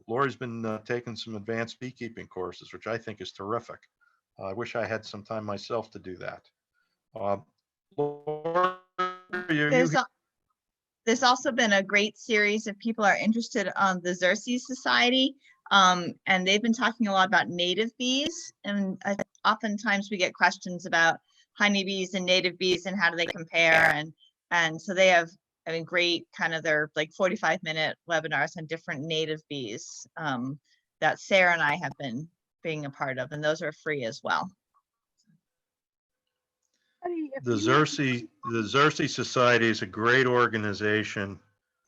Lori's been taking some advanced beekeeping courses, which I think is terrific. I wish I had some time myself to do that. Lori, There's also been a great series if people are interested on the Xerces Society. And they've been talking a lot about native bees. And oftentimes we get questions about honeybees and native bees and how do they compare. And so they have, I mean, great kind of their like 45-minute webinars on different native bees that Sarah and I have been being a part of. And those are free as well. The Xerces Society is a great organization,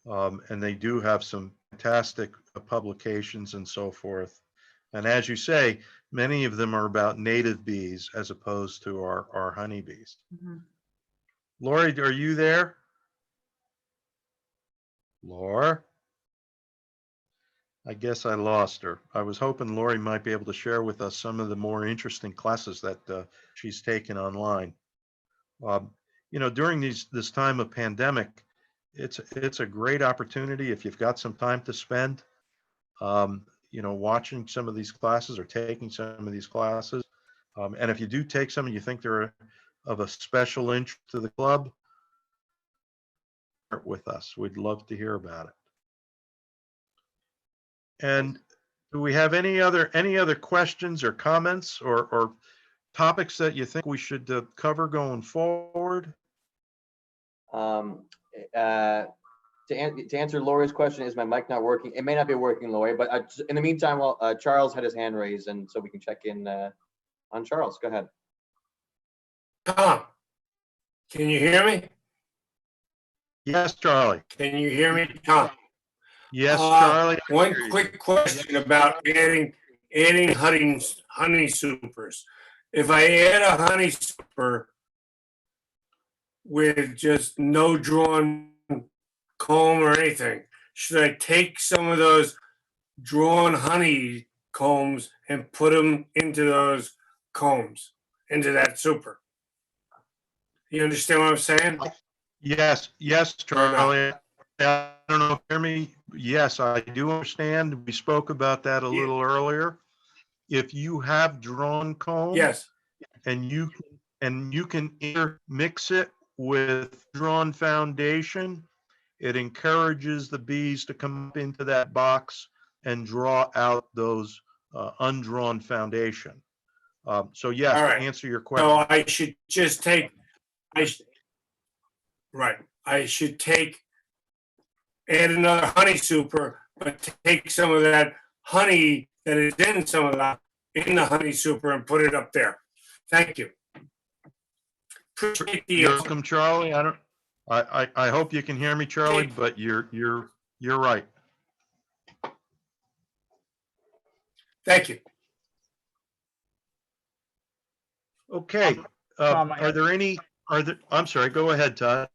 and they do have some fantastic publications and so forth. And as you say, many of them are about native bees as opposed to our honeybees. Mm-hmm. Lori, are you there? Laura? I guess I lost her. I was hoping Lori might be able to share with us some of the more interesting classes that she's taken online. During this time of pandemic, it's a great opportunity if you've got some time to spend, watching some of these classes or taking some of these classes. And if you do take some and you think they're of a special interest to the club, share it with us. We'd love to hear about it. And do we have any other questions or comments or topics that you think we should cover going forward? To answer Lori's question, is my mic not working? It may not be working, Lori, but in the meantime, Charles had his hand raised, and so we can check in on Charles. Go ahead. Tom, can you hear me? Yes, Charlie. Can you hear me, Tom? Yes, Charlie. One quick question about adding honey supers. If I add a honey super with just no drawn comb or anything, should I take some of those drawn honey combs and put them into those combs, into that super? You understand what I'm saying? Yes, Charlie. I don't know if you hear me. Yes, I do understand. We spoke about that a little earlier. If you have drawn comb, yes, and you can intermix it with drawn foundation, it encourages the bees to come up into that box and draw out those undrawn foundation. So yes, All right. to answer your question. So I should just take, I should add another honey super, but take some of that honey that is in some of that in the honey super and put it up there. Thank you. Appreciate the You're answer. welcome, Charlie. I hope you can hear me, Charlie, but you're right. Thank you. Okay. Tom, I'm sorry, go ahead, Todd.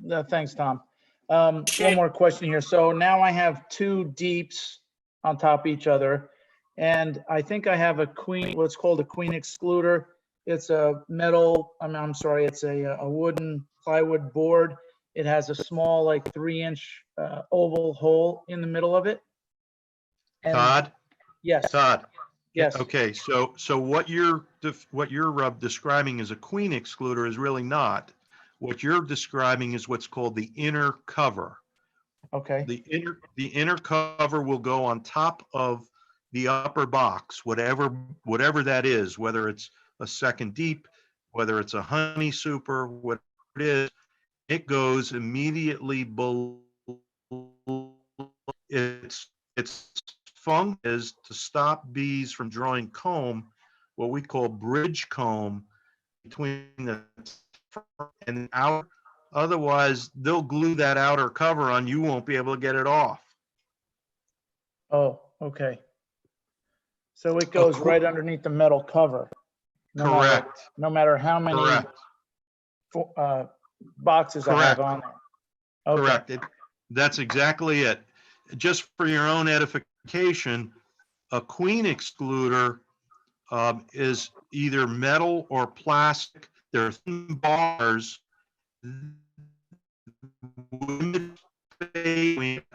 No, thanks, Tom. One more question here. So now I have two deeps on top of each other, and I think I have what's called a queen excluder. It's a metal, it's a wooden plywood board. It has a small, like 3-inch oval hole in the middle of it. And Todd? Yes. Todd? Yes. Okay, so what you're describing as a queen excluder is really not. What you're describing is what's called the inner cover. Okay. The inner cover will go on top of the upper box, whatever that is, whether it's a second deep, whether it's a honey super, whatever it is, it goes immediately below. Its function is to stop bees from drawing comb, what we call bridge comb, between the and the outer. Otherwise, they'll glue that outer cover on. You won't be able to get it off. Oh, okay. So it goes right underneath the metal cover. Correct. No matter how many boxes I have on there. Okay. Correct. That's exactly it. Just for your own edification, a queen excluder is either metal or plastic. They're thin bars.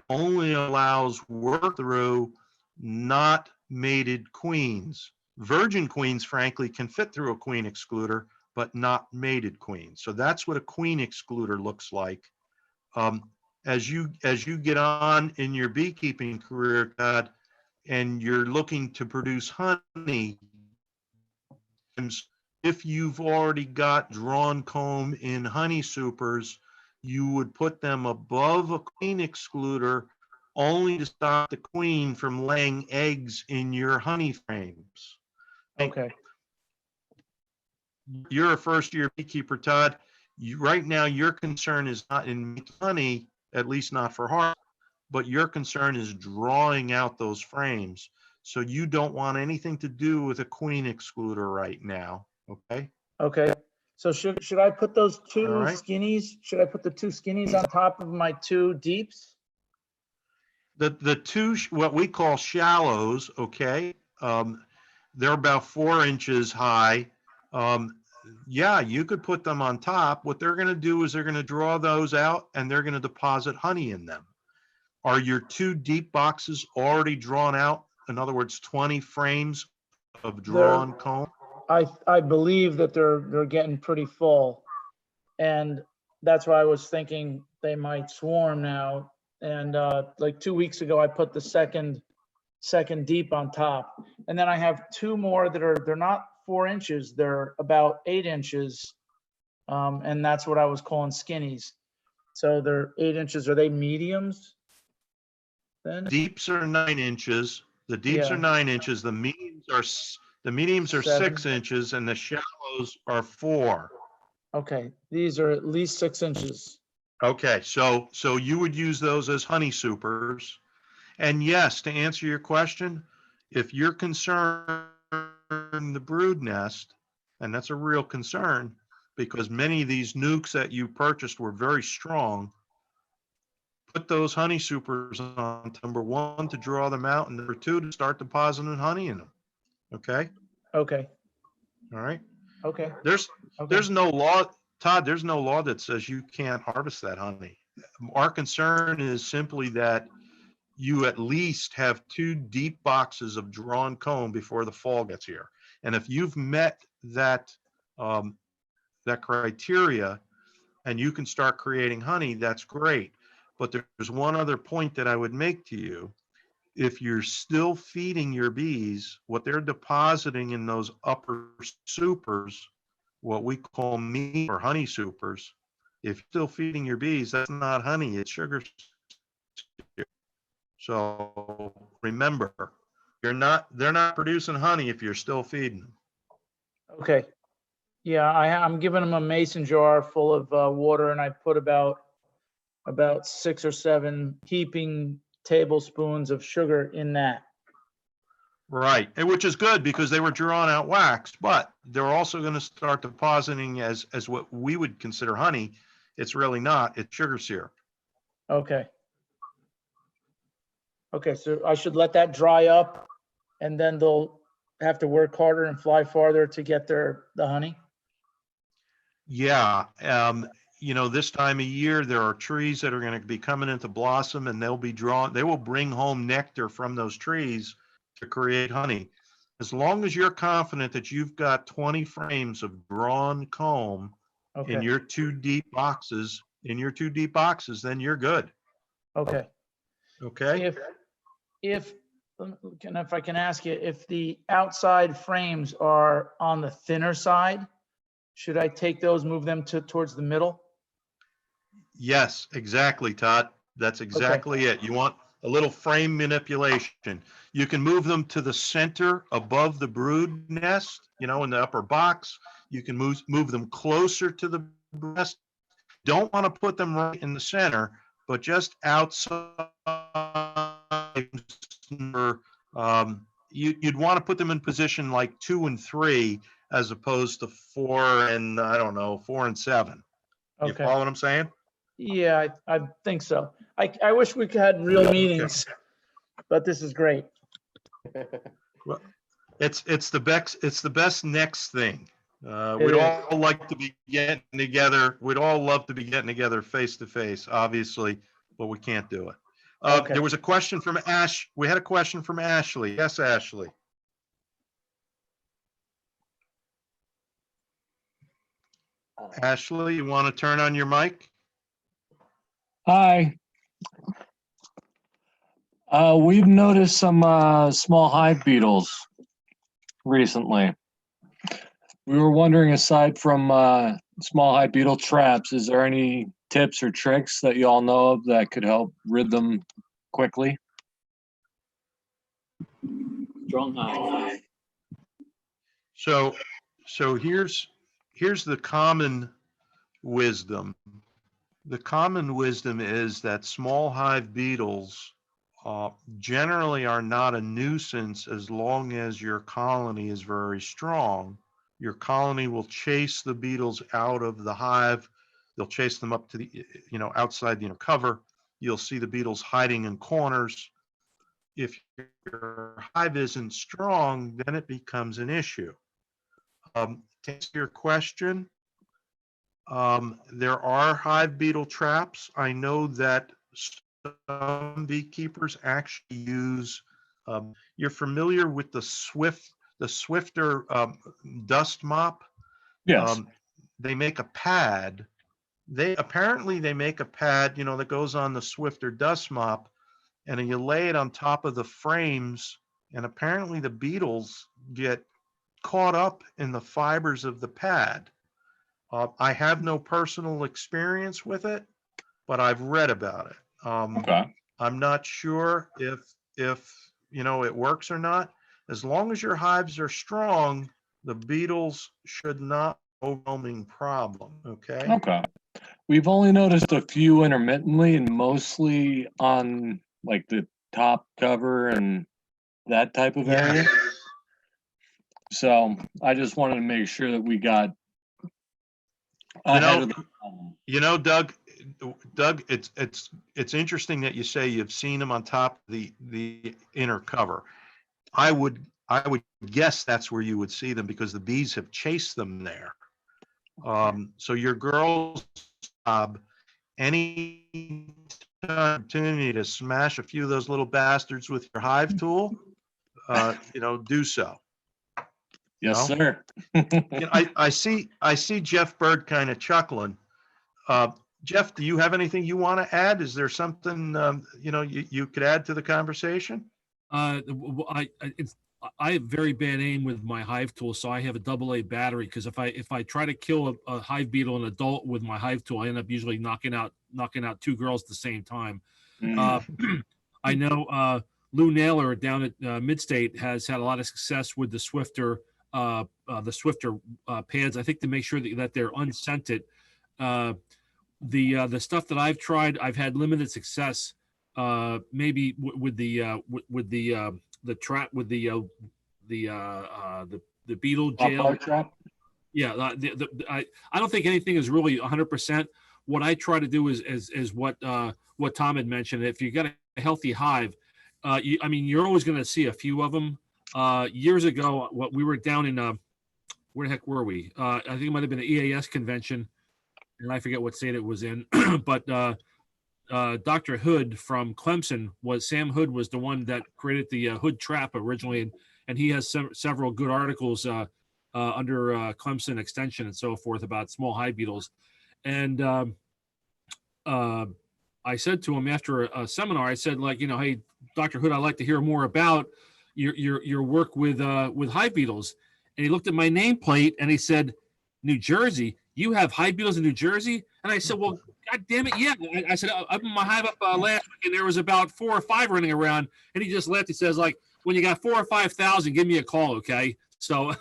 Only allows work through not mated queens. Virgin queens, frankly, can fit through a queen excluder, but not mated queens. So that's what a queen excluder looks like. As you get on in your beekeeping career, Todd, and you're looking to produce honey, if you've already got drawn comb in honey supers, you would put them above a queen excluder only to stop the queen from laying eggs in your honey frames. Okay. You're a first-year beekeeper, Todd. Right now, your concern is not in honey, at least not for harvest, but your concern is drawing out those frames. So you don't want anything to do with a queen excluder right now, okay? Okay. So should I put those two right. skinnies? Should I put the two skinnies on top of my two deeps? The two, what we call shallows, okay? They're about 4 inches high. Yeah, you could put them on top. What they're gonna do is they're gonna draw those out and they're gonna deposit honey in them. Are your 2 deep boxes already drawn out? In other words, 20 frames of drawn comb? I believe that they're getting pretty full. And that's why I was thinking they might swarm now. And like 2 weeks ago, I put the second deep on top. And then I have 2 more that they're not 4 inches, they're about 8 inches. And that's what I was calling skinnies. So they're 8 inches. Are they mediums then? Deeps are 9 inches. The deeps Yeah. are 9 inches. The mediums are 6 7. inches and the shallows are 4. Okay, these are at least 6 inches. Okay, so you would use those as honey supers. And yes, to answer your question, if you're concerned the brood nest, and that's a real concern because many of these nukes that you purchased were very strong, put those honey supers on, number 1, to draw them out, and number 2, to start depositing honey in them. Okay? Okay, All right? okay. There's no law, Todd, there's no law that says you can't harvest that honey. Our concern is simply that you at least have 2 deep boxes of drawn comb before the fall gets here. And if you've met that criteria and you can start creating honey, that's great. But there's one other point that I would make to you. If you're still feeding your bees, what they're depositing in those upper supers, what we call meat or honey supers, if you're still feeding your bees, that's not honey, it's sugar. So remember, they're not producing honey if you're still feeding them. Okay. Yeah, I'm giving them a mason jar full of water, and I put about 6 or 7 heaping tablespoons of sugar in that. Right, and which is good because they were drawn out wax, but they're also going to start depositing as what we would consider honey. It's really not, it's sugar syrup. Okay. Okay, so I should let that dry up, and then they'll have to work harder and fly farther to get the honey? Yeah, this time of year, there are trees that are going to be coming into blossom and they will bring home nectar from those trees to create honey. As long as you're confident that you've got 20 frames of drawn comb in your 2 deep boxes, then you're good. Okay. Okay? If I can ask you, if the outside frames are on the thinner side, should I take those, move them towards the middle? Yes, exactly, Todd. That's exactly it. You want a little frame manipulation. You can move them to the center above the brood nest, in the upper box. You can move them closer to the nest. Don't want to put them right in the center, but just outside. You'd want to put them in position like 2 and 3 as opposed to 4 and 7. You Okay. follow what I'm saying? Yeah, I think so. I wish we could have real meetings, but this is great. Well, it's the best next thing. We'd all like to be getting together. We'd all love to be getting together face to face, obviously, but we can't do it. Okay. There was a question from Ash. We had a question from Ashley. Yes, Ashley. Ashley, you want to turn on your mic? Hi. We've noticed some small hive beetles recently. We were wondering, aside from small hive beetle traps, is there any tips or tricks that you all know of that could help rid them quickly? Strong hive. So here's the common wisdom. The common wisdom is that small hive beetles generally are not a nuisance as long as your colony is very strong. Your colony will chase the beetles out of the hive. They'll chase them up to the, outside, cover, you'll see the beetles hiding in corners. If your hive isn't strong, then it becomes an issue. To answer your question, there are hive beetle traps. I know that some beekeepers actually use, you're familiar with the Swifter dust mop? Yes. They make a pad. They make a pad, that goes on the Swifter dust mop, and you lay it on top of the frames, and apparently the beetles get caught up in the fibers of the pad. I have no personal experience with it, but I've read about it. Okay. I'm not sure if it works or not. As long as your hives are strong, the beetles should not be an overwhelming problem. Okay. Okay. We've only noticed a few intermittently and mostly on like the top cover and that type of Yeah. area. So I just wanted to make sure that we got ahead of the problem. Doug, it's interesting that you say you've seen them on top of the inner cover. I would guess that's where you would see them because the bees have chased them there. So your girl's job, any opportunity to smash a few of those little bastards with your hive tool, do so. Yes, sir. I see Jeff Bird kind of chuckling. Jeff, do you have anything you want to add? Is there something you could add to the conversation? I have very bad aim with my hive tool, so I have a AA battery because if I try to kill a hive beetle, an adult with my hive tool, I end up usually knocking out two girls at the same time. I know Lou Naylor down at Midstate has had a lot of success with the Swifter pads. I think to make sure that they're unscented. The stuff that I've tried, I've had limited success. Maybe with the trap with the beetle jail trap. Yeah, I don't think anything is really 100%. What I try to do is what Tom had mentioned. If you got a healthy hive, you're always going to see a few of them. Years ago, what we were down in where the heck were we? I think it might have been the EAS convention, and I forget what state it was in, but. Dr. Hood from Clemson Sam Hood was the one that created the Hood trap originally, and he has several good articles under Clemson Extension and so forth about small hive beetles. And I said to him after a seminar, I said, hey, Dr. Hood, I'd like to hear more about your work with hive beetles. And he looked at my nameplate and he said, New Jersey, you have hive beetles in New Jersey? And I said, well, God damn it, yeah. I said, I opened my hive up last week and there was about 4 or 5 running around. And he just laughed. He says, when you got 4,000 or 5,000, give me a call, okay? So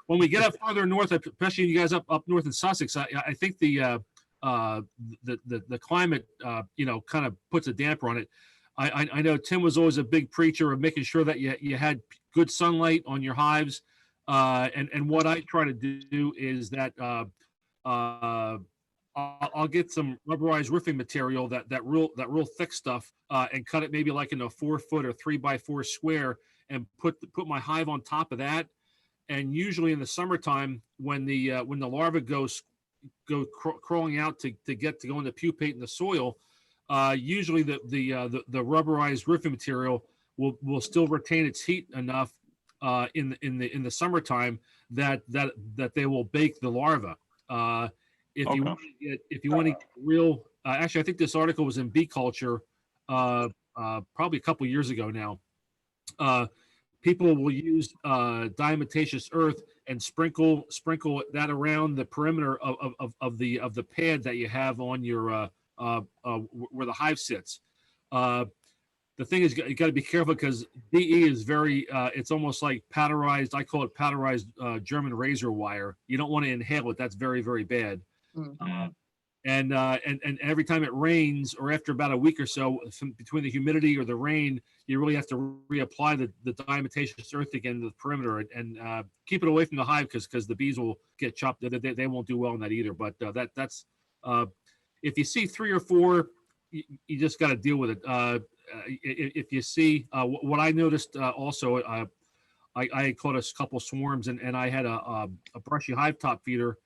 when we get up further north, especially you guys up north in Sussex, I think the climate, kind of puts a damper on it. I know Tim was always a big preacher of making sure that you had good sunlight on your hives. And what I try to do is that I'll get some rubberized roofing material, that real thick stuff, and cut it maybe like in a 4-foot or 3x4 square, and put my hive on top of that. And usually in the summertime, when the larvae go crawling out to go into pupate in the soil, usually the rubberized roofing material will still retain its heat enough in the summertime that they will bake the larva. If you want to get real, actually, I think this article was in Bee Culture probably a couple years ago now. People will use diatomaceous earth and sprinkle that around the perimeter of the pad that you have on your where the hive sits. The thing is, you got to be careful because DE is very, it's almost like powderized. I call it powderized German razor wire. You don't want to inhale it. That's very, very bad. And every time it rains, or after about a week or so, between the humidity or the rain, you really have to reapply the diatomaceous earth again to the perimeter, and keep it away from the hive because the bees will get chopped. They won't do well in that either. But that's if you see 3 or 4, you just got to deal with it. If you see what I noticed also, I caught a couple swarms, and I had a brushy hive top feeder,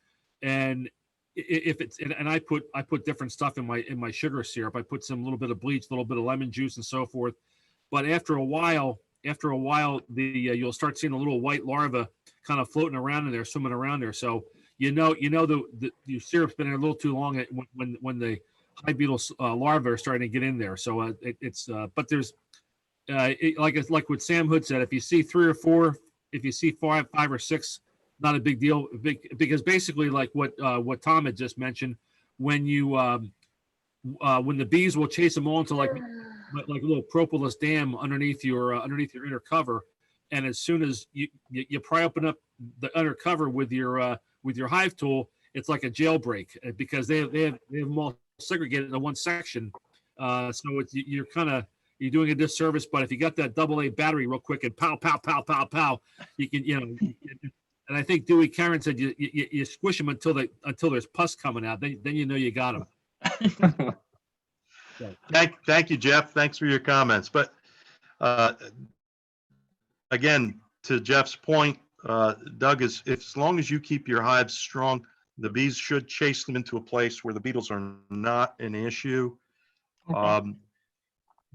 and if it's and I put different stuff in my sugar syrup. I put some little bit of bleach, a little bit of lemon juice, and so forth. But after a while, the you'll start seeing a little white larva kind of floating around in there, swimming around there. So the syrup's been in a little too long when the hive beetle larvae are starting to get in there. So but there's like what Sam Hood said, if you see 3 or 4, if you see 5 or 6, not a big deal. Because basically, like what Tom had just mentioned, when the bees will chase them all into like a little propolis dam underneath your inner cover, and as soon as you pry open up the under cover with your hive tool, it's like a jailbreak because they have them all segregated into one section. So you're doing a disservice. But if you got that AA battery real quick and pow pow pow pow pow, you can And I think Dewey Karen said you squish them until there's pus coming out. Then you know you got them. Thank you, Jeff. Thanks for your comments. But again, to Jeff's point, Doug, as long as you keep your hives strong, the bees should chase them into a place where the beetles are not an issue. Okay.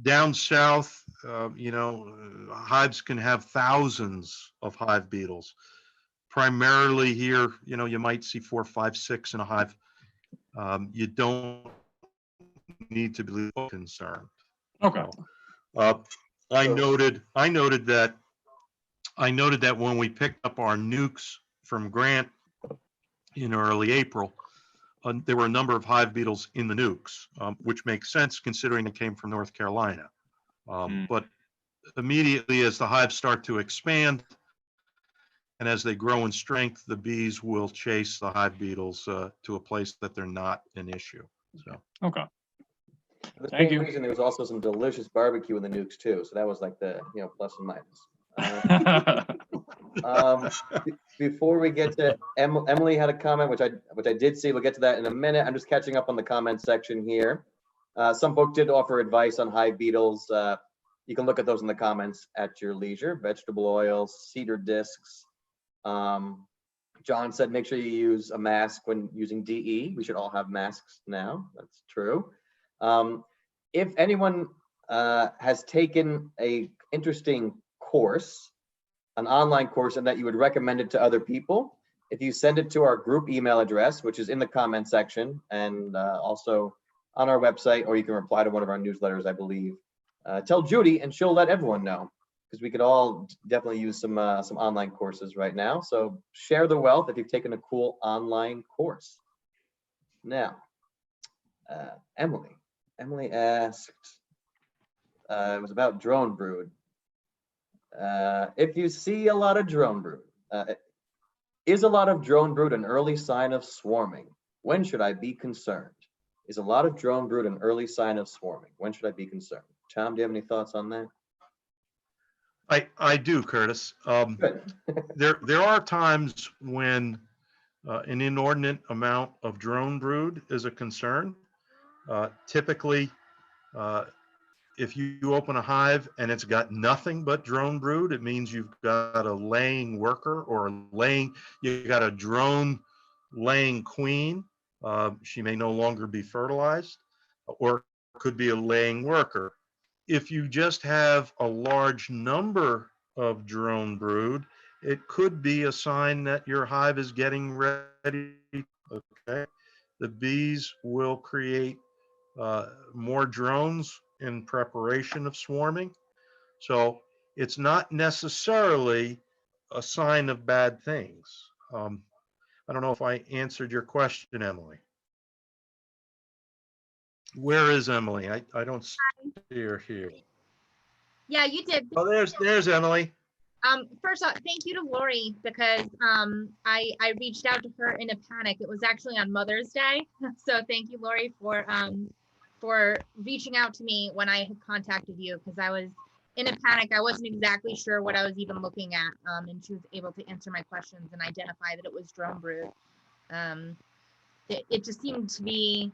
Down south, hives can have thousands of hive beetles. Primarily here, you might see 4, 5, 6 in a hive. You don't need to be concerned. Okay. I noted that when we picked up our nukes from Grant in early April, there were a number of hive beetles in the nukes, which makes sense considering they came from North Carolina. But immediately as the hives start to expand and as they grow in strength, the bees will chase the hive beetles to a place that they're not an issue. So okay. For the Thank same you. reason, there was also some delicious barbecue in the nukes too. So that was like the plus and minus. Before we get to Emily had a comment, which I did see. We'll get to that in a minute. I'm just catching up on the comment section here. Some folks did offer advice on hive beetles. You can look at those in the comments at your leisure. Vegetable oils, cedar discs. John said make sure you use a mask when using DE. We should all have masks now. That's true. If anyone has taken a interesting course, an online course, and that you would recommend it to other people, if you send it to our group email address, which is in the comment section and also on our website, or you can reply to one of our newsletters, I believe. Tell Judy and she'll let everyone know, because we could all definitely use some online courses right now. So share the wealth if you've taken a cool online course. Now, Emily asked, it was about drone brood. If you see a lot of drone brood, is a lot of drone brood an early sign of swarming? When should I be concerned? Is a lot of drone brood an early sign of swarming? When should I be concerned? Tom, do you have any thoughts on that? I do, Curtis. There are times when an inordinate amount of drone brood is a concern. Typically, if you open a hive and it's got nothing but drone brood, it means you've got a laying worker or you got a drone laying queen. She may no longer be fertilized, or could be a laying worker. If you just have a large number of drone brood, it could be a sign that your hive is getting ready. Okay, the bees will create more drones in preparation of swarming. So it's not necessarily a sign of bad things. I don't know if I answered your question, Emily. Where is Emily? I don't see her here. Yeah, you did. Oh, there's Emily. First off, thank you to Lori, because I reached out to her in a panic. It was actually on Mother's Day. So thank you, Lori, for reaching out to me when I had contacted you, because I was in a panic. I wasn't exactly sure what I was even looking at. And she was able to answer my questions and identify that it was drone brood. It just seemed to be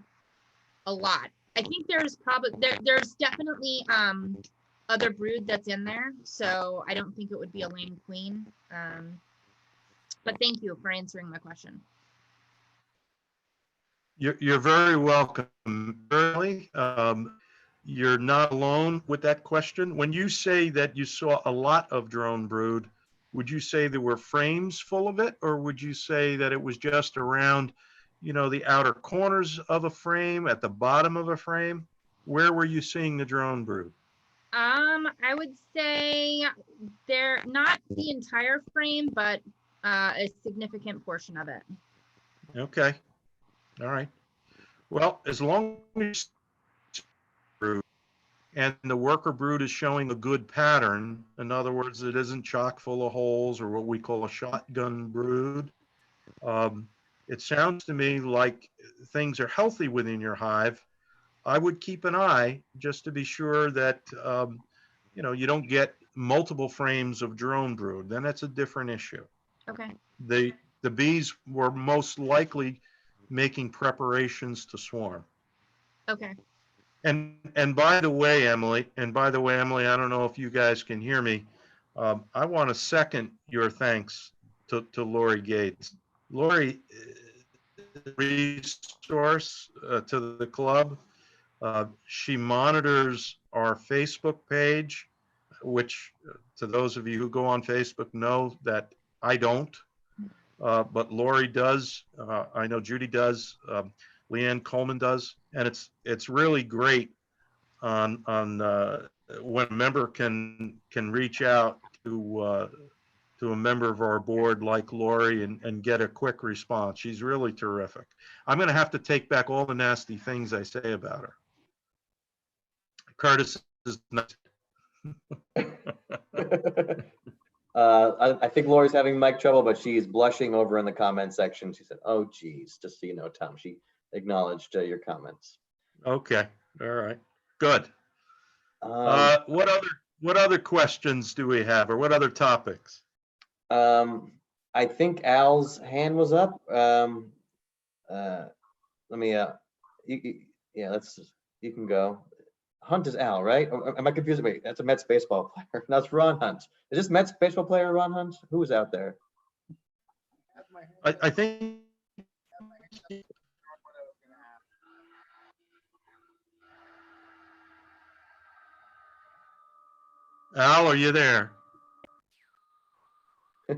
a lot. I think there's probably there's definitely other brood that's in there, so I don't think it would be a lame queen. But thank you for answering my question. You're very welcome. Really, you're not alone with that question. When you say that you saw a lot of drone brood, would you say there were frames full of it, or would you say that it was just around, the outer corners of a frame, at the bottom of a frame? Where were you seeing the drone brood? I would say they're not the entire frame, but a significant portion of it. Okay. All right. Well, as long as brood and the worker brood is showing a good pattern, in other words, it isn't chock full of holes or what we call a shotgun brood, it sounds to me like things are healthy within your hive. I would keep an eye just to be sure that, you don't get multiple frames of drone brood. Then that's a different issue. Okay. The bees were most likely making preparations to swarm. Okay. And by the way, Emily, I don't know if you guys can hear me. I want to second your thanks to Lori Gates. Lori, resource to the club. She monitors our Facebook page, which to those of you who go on Facebook know that I don't, but Lori does. I know Judy does. Leanne Coleman does, and it's really great on when a member can reach out to a member of our board like Lori and get a quick response. She's really terrific. I'm going to have to take back all the nasty things I say about her. Curtis is not. I think Lori's having mic trouble, but she's blushing over in the comment section. She said, "Oh, geez," just so you know, Tom. She acknowledged your comments. Okay. All right. Good. What other questions do we have, or what other topics? I think Al's hand was up. Let me. You can go. Hunt is Al, right? Or am I confused? Wait, that's a Mets baseball player. That's Ron Hunt. Is this Mets baseball player Ron Hunt? Who was out there? I think. Al, are you there?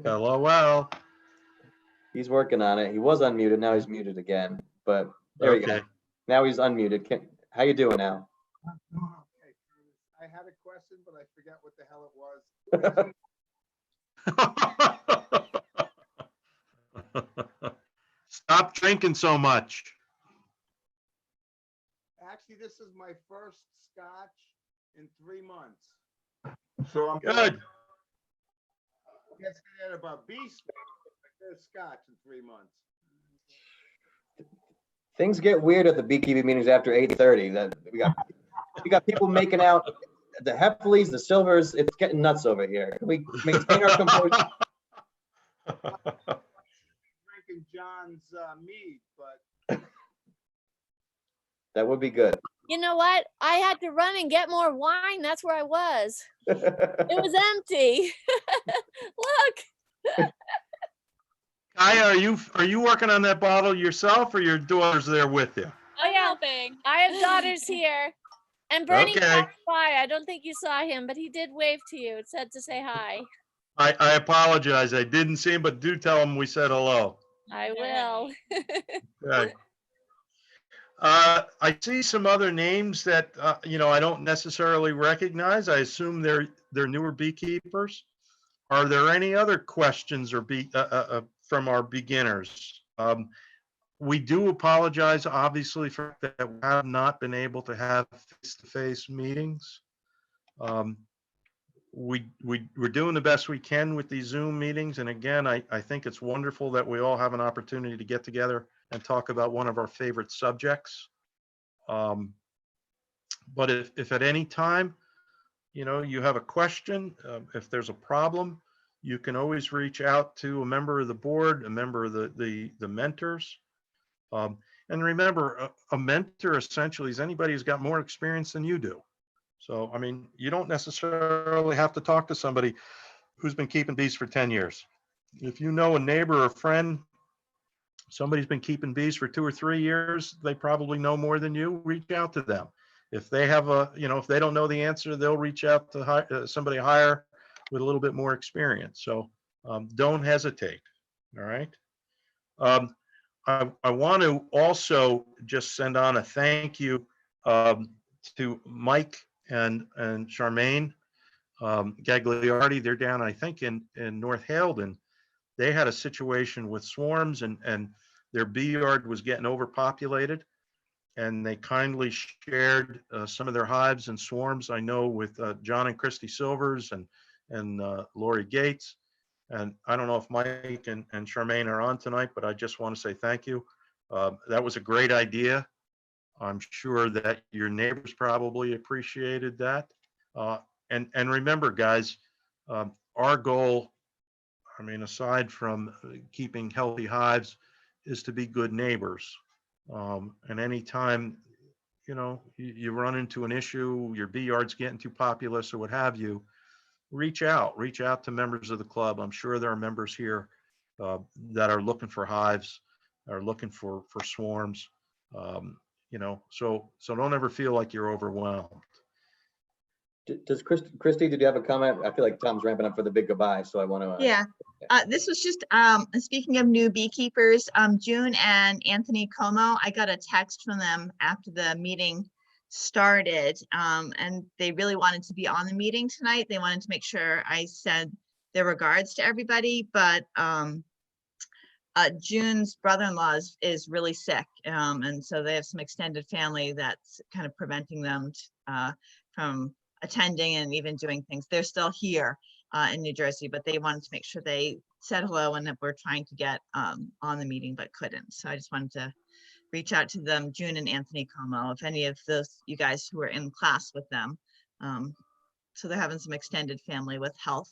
Hello, Al. He's working on it. He was unmuted. Now he's muted again. But there we go. Now he's unmuted. How you doing, Al? Okay, I had a question, but I forget what the hell it was. Stop drinking so much. Actually, this is my first scotch in 3 months. So I'm good. Yes, I had about beast scotch in 3 months. Things get weird at the beekeeping meetings after 8:30. That we got people making out the Heffleys, the Silvers. It's getting nuts over here. Can we maintain our composure? Drinking John's mead, but that would be good. You know what? I had to run and get more wine. That's where I was. It was empty. Look. Kaya, are you working on that bottle yourself, or your daughter's there with you? I'm helping. I have daughters here. And Bernie passed by. I don't think you saw him, but he did wave to you. It said to say hi. I apologize. I didn't see him, but do tell him we said hello. I will. Okay. I see some other names that I don't necessarily recognize. I assume they're newer beekeepers. Are there any other questions or from our beginners? We do apologize, obviously, for that we have not been able to have face-to-face meetings. We're doing the best we can with these Zoom meetings. And again, I think it's wonderful that we all have an opportunity to get together and talk about one of our favorite subjects. But if at any time, you have a question, if there's a problem, you can always reach out to a member of the board, a member of the mentors. And remember, a mentor essentially is anybody who's got more experience than you do. So, I mean, you don't necessarily have to talk to somebody who's been keeping bees for 10 years. If you know a neighbor or friend, somebody's been keeping bees for 2 or 3 years, they probably know more than you, reach out to them. If they have if they don't know the answer, they'll reach out to somebody higher with a little bit more experience. So don't hesitate. All right. I want to also just send on a thank you to Mike and Charmaine Gagliardi. They're down, I think, in North Haledon. They had a situation with swarms, and their bee yard was getting overpopulated, and they kindly shared some of their hives and swarms. I know with John and Christy Silvers and Lori Gates. And I don't know if Mike and Charmaine are on tonight, but I just want to say thank you. That was a great idea. I'm sure that your neighbors probably appreciated that. And remember, guys, our goal, I mean, aside from keeping healthy hives, is to be good neighbors. And anytime, you run into an issue, your bee yard's getting too populous or what have you, reach out to members of the club. I'm sure there are members here that are looking for hives, are looking for swarms, so don't ever feel like you're overwhelmed. Does Christy, did you have a comment? I feel like Tom's ramping up for the big goodbye, so I want to. Yeah, this was just, speaking of new beekeepers, June and Anthony Como, I got a text from them after the meeting started, and they really wanted to be on the meeting tonight. They wanted to make sure I said their regards to everybody, but June's brother-in-law is really sick, and so they have some extended family that's kind of preventing them from attending and even doing things. They're still here in New Jersey, but they wanted to make sure they said hello and that we're trying to get on the meeting but couldn't. So I just wanted to reach out to them, June and Anthony Como, if any of those you guys who were in class with them. So they're having some extended family with health,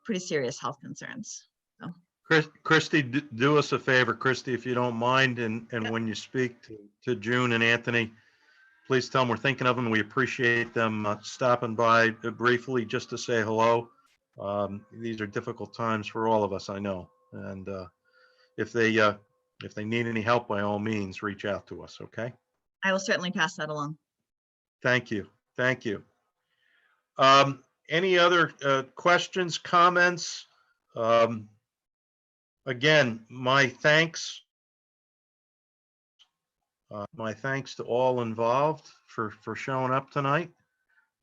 pretty serious health concerns. So. Christy, do us a favor, Christy, if you don't mind, and when you speak to June and Anthony, please tell them we're thinking of them. We appreciate them stopping by briefly just to say hello. These are difficult times for all of us, I know. And if they need any help, by all means, reach out to us, okay? I will certainly pass that along. Thank you. Thank you. Any other questions, comments? Again, my thanks to all involved for showing up tonight.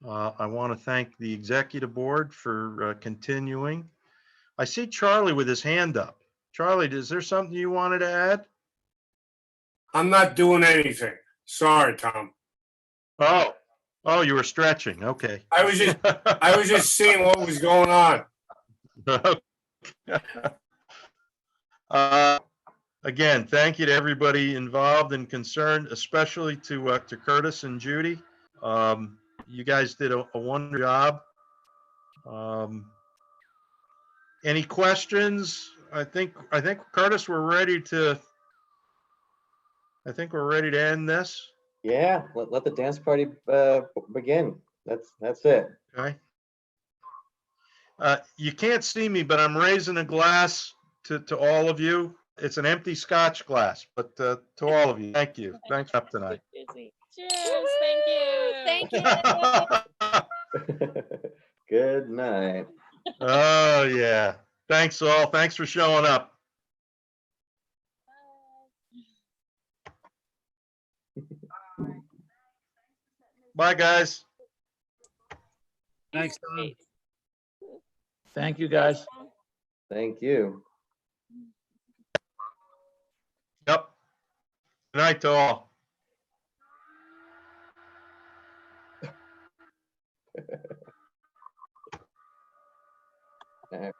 I want to thank the executive board for continuing. I see Charlie with his hand up. Charlie, is there something you wanted to add? I'm not doing anything. Sorry, Tom. Oh, you were stretching. Okay. I was just seeing what was going on. Again, thank you to everybody involved and concerned, especially to Curtis and Judy. You guys did a wonderful job. Any questions? I think Curtis, we're ready to end this. Yeah, let the dance party begin. That's it. Okay. You can't see me, but I'm raising a glass to all of you. It's an empty Scotch glass, but to all of you, thank you. Thanks for tonight. Cheers. Thank you. Thank you. Good night. Oh yeah. Thanks all. Thanks for showing up. Bye guys. Thanks, Tom. Thank you, guys. Thank you. Yep. Good night to all. All right.